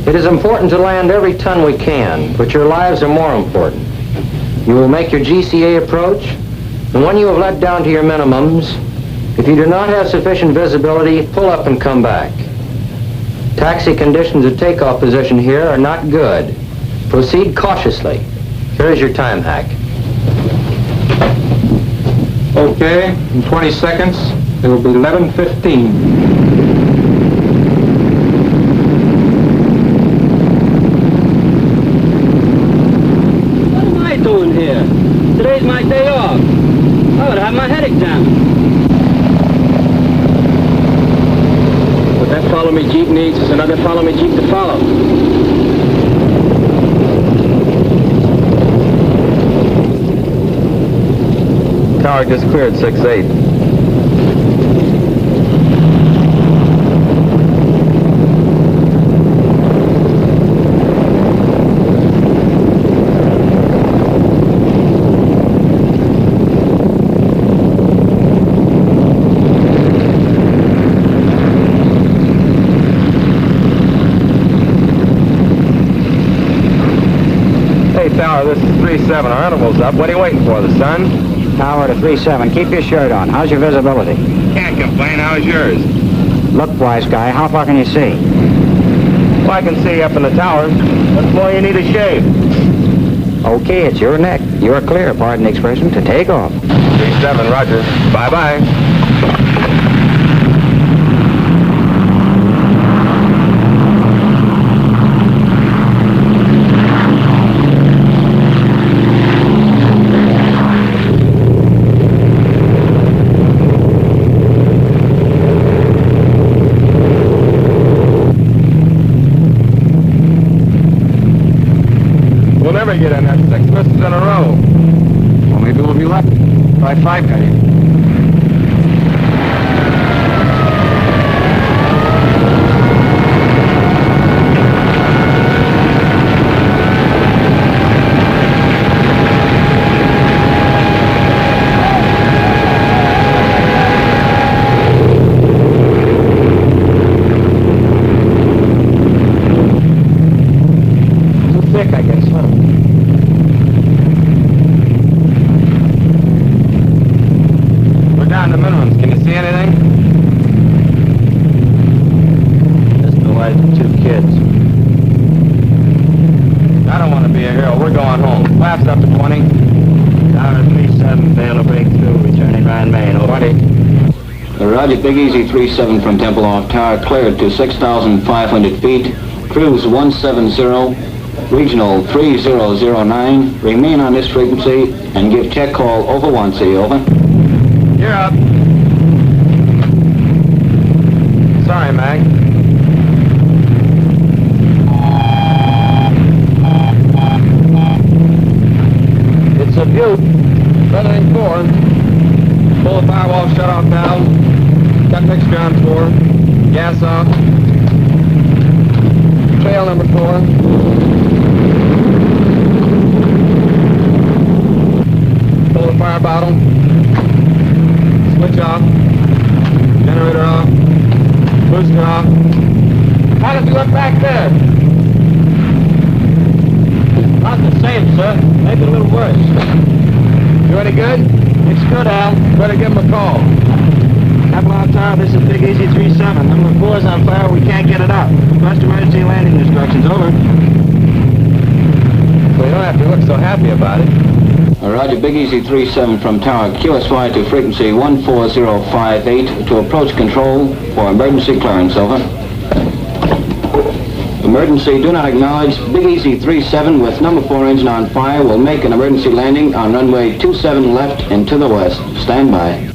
N: It is important to land every ton we can, but your lives are more important. You will make your GCA approach, and when you have let down to your minimums, if you do not have sufficient visibility, pull up and come back. Taxi conditions at takeoff position here are not good. Proceed cautiously. Here is your time hack.
A: Okay, in 20 seconds, it will be 11:15.
L: What am I doing here? Today's my day off. I would have my head examined. What that follow me Jeep needs is another follow me Jeep to follow.
N: Tower just cleared 6-8.
A: Hey, Tower, this is 3-7. Our interval's up. What are you waiting for, the sun?
O: Tower to 3-7. Keep your shirt on. How's your visibility?
A: Can't complain. How's yours?
O: Look, wise guy, how far can you see?
A: Well, I can see up in the tower. What more you need a shave?
O: Okay, it's your neck. You're clear, pardon the expression, to take off.
A: 3-7, roger. Bye-bye. Never get in that 6 misses in a row. Well, maybe we'll be lucky. Try 5 maybe. Too thick, I guess, huh? Down the minimums. Can you see anything? Just the wife and 2 kids. I don't want to be a hero. We're going home. Flaps up to 20.
O: Tower 3-7, fail to break through. Returning Ryan Main. Over.
A: 20.
L: Roger, Big Easy 3-7 from Tempelhof Tower, cleared to 6,500 feet. Cruise 170, regional 3009. Remain on this frequency and give check call over 1C, over.
A: You're up. Sorry, Mag. It's a Butte. Feathering 4. Pull the firewall shut-off valve. Cut mixture on 4. Gas off. Trail number 4. Pull the fire bottle. Switch off. Generator off. Booster off. How does it look back there?
L: Not the same, sir. Maybe a little worse.
A: You any good?
L: It's good, Al.
A: Better give him a call.
L: Tempelhof Tower, this is Big Easy 3-7. Number 4 is on fire. We can't get it up. Request emergency landing instructions. Over.
A: Well, you don't have to look so happy about it.
L: Roger, Big Easy 3-7 from Tower, QSY to frequency 14058 to approach control for emergency clearance, over. Emergency, do not acknowledge. Big Easy 3-7 with number 4 engine on fire will make an emergency landing on runway 27 left and to the west. Stand by.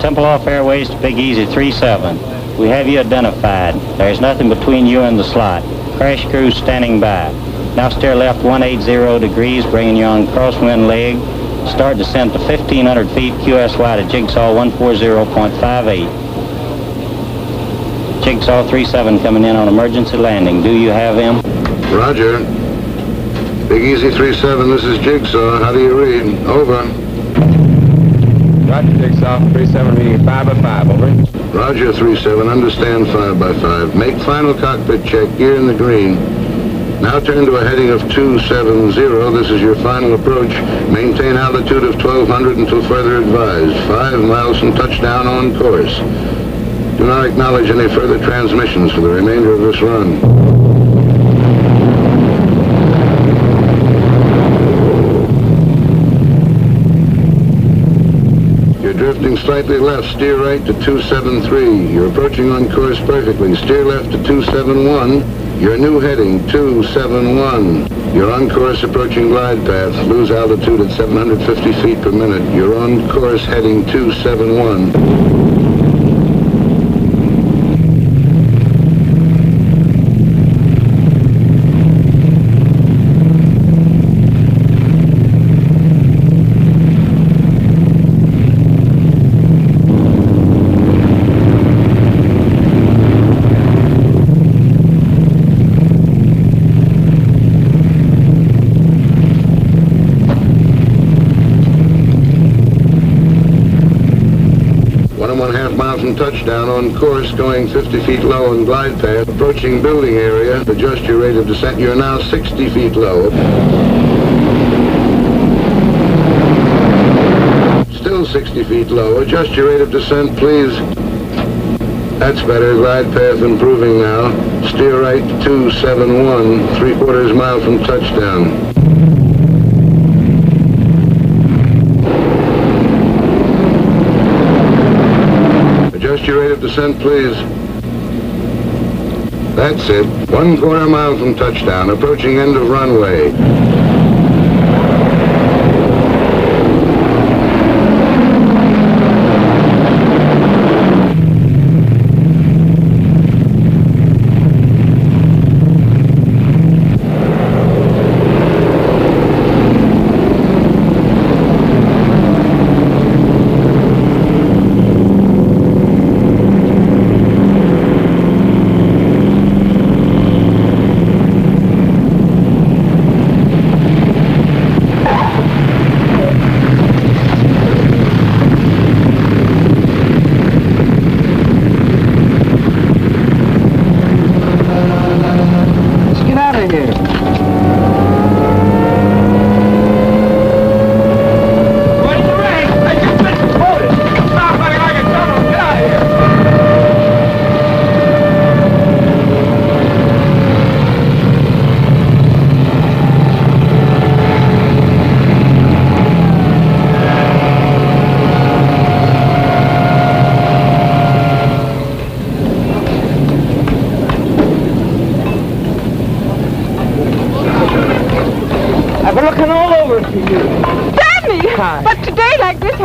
D: Tempelhof Airways to Big Easy 37. We have you identified. There is nothing between you and the slot. Crash crew standing by. Now steer left 180 degrees, bringing you on crosswind leg. Start descent to 1,500 feet, QSY to Jigsaw 140.58. Jigsaw 37 coming in on emergency landing. Do you have him?
B: Roger. Big Easy 37, this is Jigsaw. How do you read? Over.
A: Roger, Jigsaw. 37 reading 5 by 5, over.
B: Roger, 37. Understand 5 by 5. Make final cockpit check. Gear in the green. Now turn to a heading of 270. This is your final approach. Maintain altitude of 1,200 until further advised. 5 miles from touchdown on course. Do not acknowledge any further transmissions for the remainder of this run. You're drifting slightly left. Steer right to 273. You're approaching on course perfectly. Steer left to 271. Your new heading, 271. You're on course approaching glide path. Lose altitude at 750 feet per minute. You're on course heading 271. Touchdown on course, going 50 feet low on glide path. Approaching building area. Adjust your rate of descent. You're now 60 feet low. Still 60 feet low. Adjust your rate of descent, please. That's better. Glide path improving now. Steer right 271, 3/4 mile from touchdown. Adjust your rate of descent, please. That's it. 1/4 mile from touchdown. Approaching end of runway.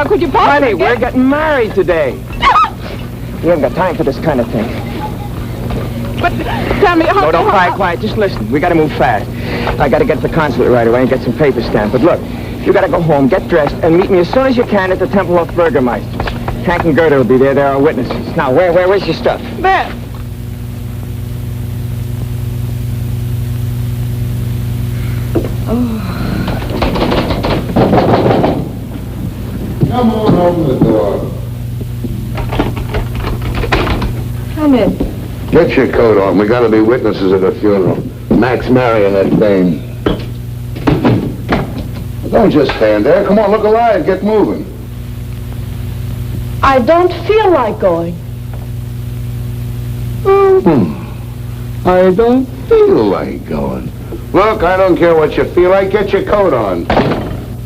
Q: Could you possibly
N: Honey, we're getting married today. We haven't got time for this kind of thing.
Q: But tell me,
N: No, don't quiet. Just listen. We got to move fast. I got to get to the consulate right away and get some papers stamped. But look, you got to go home, get dressed, and meet me as soon as you can at the Tempelhof Burgermeister's. Hank and Gerda will be there. They're our witnesses. Now, where's your stuff?
Q: There.
B: Oh. Come on, open the door.
Q: Come in.
B: Get your coat on. We gotta be witnesses at a funeral. Max marrying that dame. Don't just stand there. Come on, look alive. Get moving.
V: I don't feel like going.
B: I don't feel like going. Look, I don't care what you feel like. Get your coat on.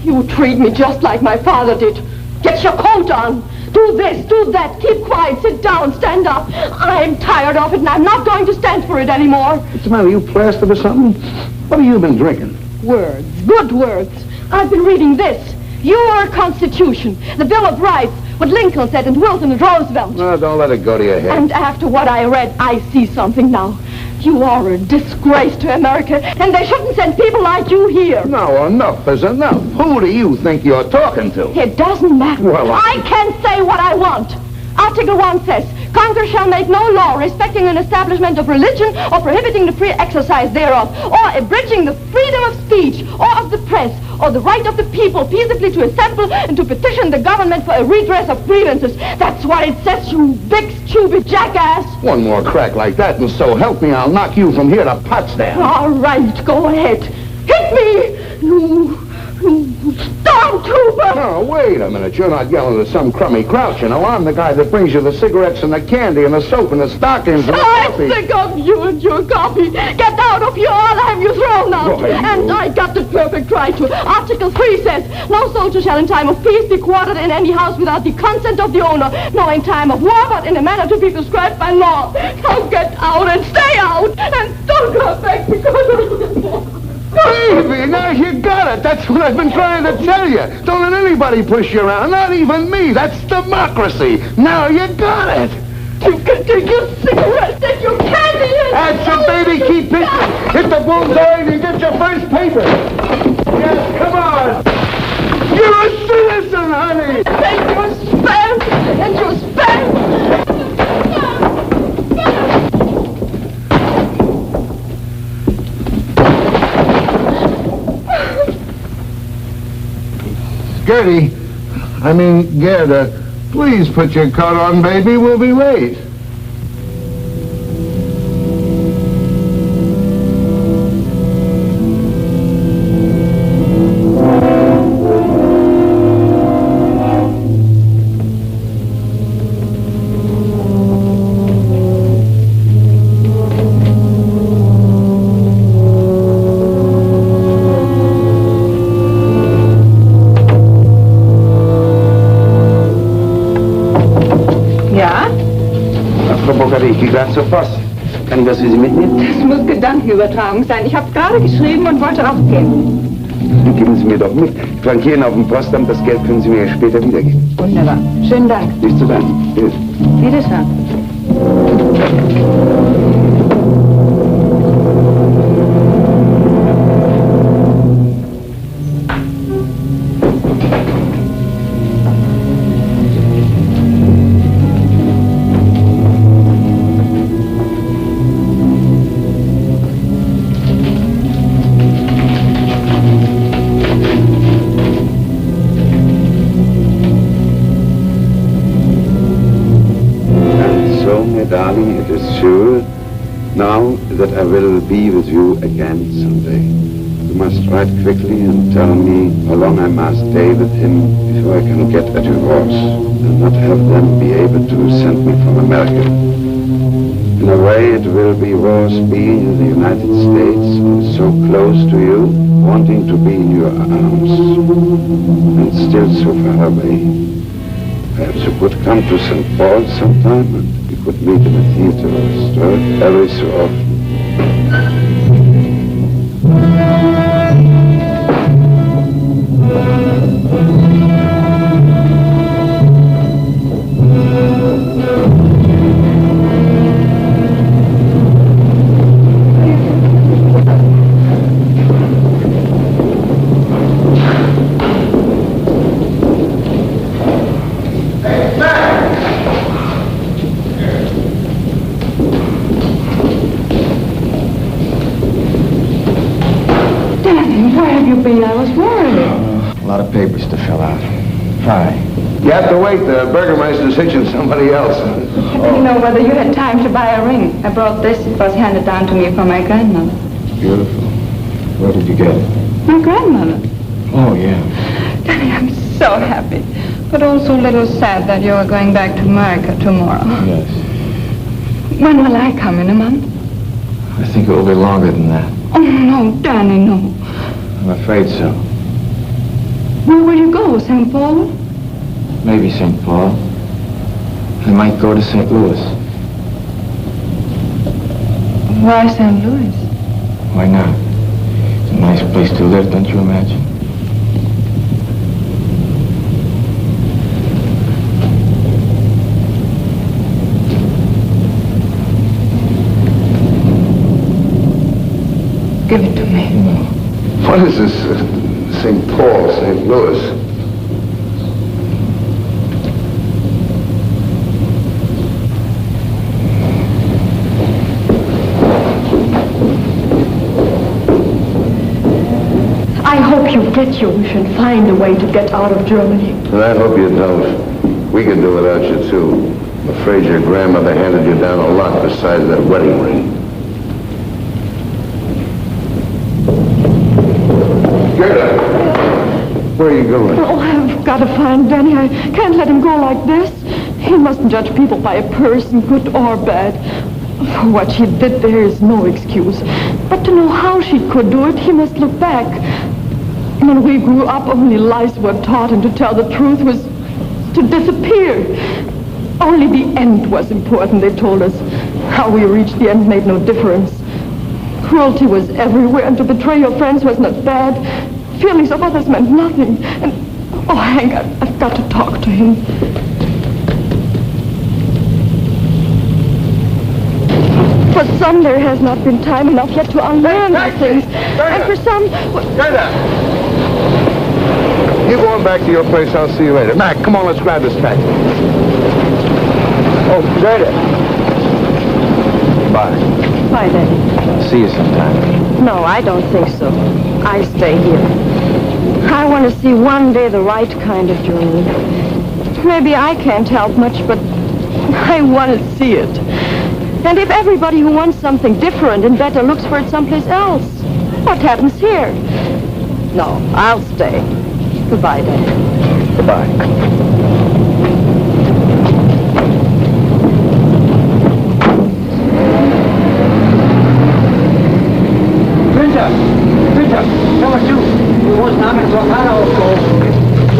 V: You treat me just like my father did. Get your coat on. Do this, do that. Keep quiet, sit down, stand up. I'm tired of it, and I'm not going to stand for it anymore.
B: What's the matter? You plastered or something? What have you been drinking?
V: Words, good words. I've been reading this. Your Constitution, the Bill of Rights, what Lincoln said and Wilson and Roosevelt.
B: No, don't let it go to your head.
V: And after what I read, I see something now. You are a disgrace to America, and they shouldn't send people like you here.
B: No, enough is enough. Who do you think you're talking to?
V: It doesn't matter.
B: Well,
V: I can say what I want. Article 1 says, Congress shall make no law respecting an establishment of religion or prohibiting the free exercise thereof, or abridging the freedom of speech or of the press, or the right of the people peaceably to assemble and to petition the government for a redress of grievances. That's what it says, you big, stupid jackass.
B: One more crack like that, and so help me, I'll knock you from here to Potsdam.
V: All right, go ahead. Hit me, you stormtrooper!
B: No, wait a minute. You're not yelling at some crummy grouch, you know. I'm the guy that brings you the cigarettes and the candy and the soap and the stockings and the
V: I'm
B: coffee.
V: sick of you and your coffee. Get out of here, I'll have you thrown out.
B: Right,
V: And I got the perfect right to. Article 3 says, no soldier shall in time of peace be quartered in any house without the consent of the owner, nor in time of war, but in a manner to be prescribed by law. Now get out and stay out, and don't come back because
B: Baby, now you got it. That's what I've been trying to tell you. Don't let anybody push you around, not even me. That's democracy. Now you got it.
V: You can take your cigarettes and your candy and...
B: That's it, baby. Keep hitting. Hit the bullseye and you get your first paper. Yes, come on. You're a citizen, honey.
V: Take your spam and your spam.
B: Gerda, please put your coat on, baby. We'll be late.
R: Zur Post. Kann ich was für Sie mitnehmen?
M: Das muss Gedankenübertragung sein. Ich habe gerade geschrieben und wollte aufgeben.
R: Geben Sie mir doch mit. Flankieren auf dem Postamt, das Geld können Sie mir später wiedergeben.
M: Wunderbar. Schönen Dank.
R: Nicht zu danken. Bitte.
M: Wiedersehen.
P: Darling, it is sure now that I will be with you again someday. You must write quickly and tell me how long I must stay with him before I can get a divorce and not have them be able to send me from America. In a way, it will be worse being in the United States, so close to you, wanting to be in your arms, and still so far away. Perhaps you could come to St. Paul sometime and we could meet in a theater or store every so often.
M: I was worried.
N: A lot of papers to fill out. Hi.
B: You have to wait. The Burgermeister's hitching somebody else.
M: I didn't know whether you had time to buy a ring. I brought this. It was handed down to me from my grandmother.
N: Beautiful. Where did you get it?
M: My grandmother.
N: Oh, yeah.
M: Daddy, I'm so happy. But also a little sad that you are going back to America tomorrow.
N: Yes.
M: When will I come? In a month?
N: I think it will be longer than that.
M: Oh, no, Danny, no.
N: I'm afraid so.
M: Where will you go? St. Paul?
N: Maybe St. Paul. I might go to St. Louis.
M: Why St. Louis?
N: Why not? It's a nice place to live, don't you imagine?
B: What is this? St. Paul, St. Louis.
V: I hope you get your wish and find a way to get out of Germany.
B: And I hope you don't. We can do without you, too. I'm afraid your grandmother handed you down a lot besides that wedding ring. Gerda! Where are you going?
V: Oh, I've got to find Danny. I can't let him go like this. He mustn't judge people by a person, good or bad. For what she did, there is no excuse. But to know how she could do it, he must look back. When we grew up, only lies were taught, and to tell the truth was to disappear. Only the end was important, they told us. How we reached the end made no difference. Cruelty was everywhere, and to betray your friends was not bad. Feelings of others meant nothing. And, oh, Hank, I've got to talk to him. For some, there has not been time enough yet to unlearn these things. And for some...
B: You going back to your place, I'll see you later. Mac, come on, let's grab this taxi. Oh, Gerda.
N: Bye.
V: Bye, Daddy.
N: See you sometime.
V: No, I don't think so. I stay here. I want to see one day the right kind of Germany. Maybe I can't help much, but I want to see it. And if everybody who wants something different and better looks for it someplace else, what happens here? No, I'll stay. Goodbye, Daddy.
N: Goodbye.
H: Günther, hör mal zu. Wir mussten haben einen Blockade aufgehoben.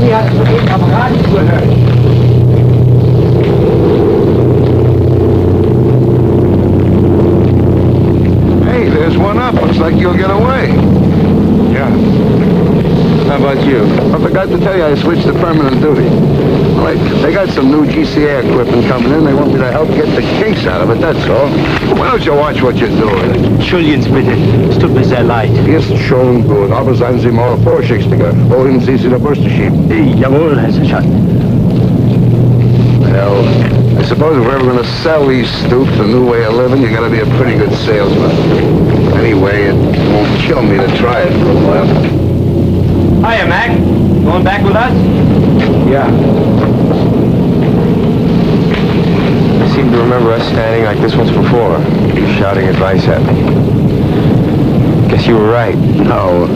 H: Die hat soeben am Radio gehört.
B: Hey, there's one up. Looks like you'll get away.
N: Yeah. How about you?
B: I forgot to tell you I switched to permanent duty. Wait, they got some new GCA equipment coming in. They want me to help get the kinks out of it, that's all. Why don't you watch what you're doing?
S: Entschuldigen Sie bitte. Es tut mir sehr leid.
B: Ist schon gut, aber seien Sie mal vorsichtiger. Wohin Sie sich der Bürste schieben?
S: Jawohl, Herr Sergeant.
B: Well, I suppose if we're ever going to sell these stoops a new way of living, you got to be a pretty good salesman. Anyway, it won't kill me to try it for a while.
F: Hiya, Mac. Going back with us?
N: Yeah. I seem to remember us standing like this once before, shouting advice at me. Guess you were right.
B: No,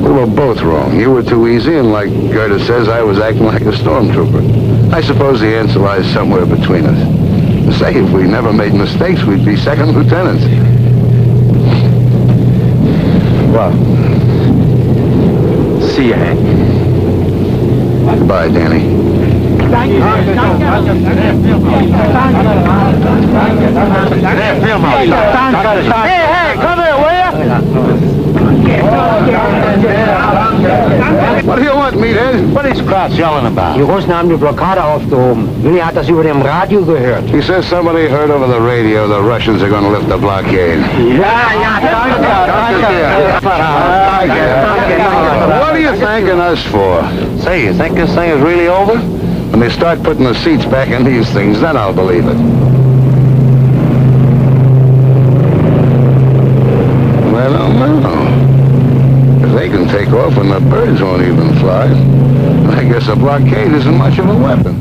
B: we were both wrong. You were too easy, and like Gerda says, I was acting like a stormtrooper. I suppose the answer lies somewhere between us. Say, if we never made mistakes, we'd be second lieutenants.
N: Well, see you, Hank.
B: Goodbye, Danny.
H: Hey, come here, will you?
B: What do you want, meathead?
S: What is Kraus yelling about? Die Russen haben die Blockade aufgehoben. Willi hat das über dem Radio gehört.
B: He says somebody heard over the radio the Russians are going to lift the blockade. What are you thanking us for?
N: Say, you think this thing is really over?
B: When they start putting the seats back in these things, then I'll believe it. Well, if they can take off when the birds won't even fly, I guess a blockade isn't much of a weapon.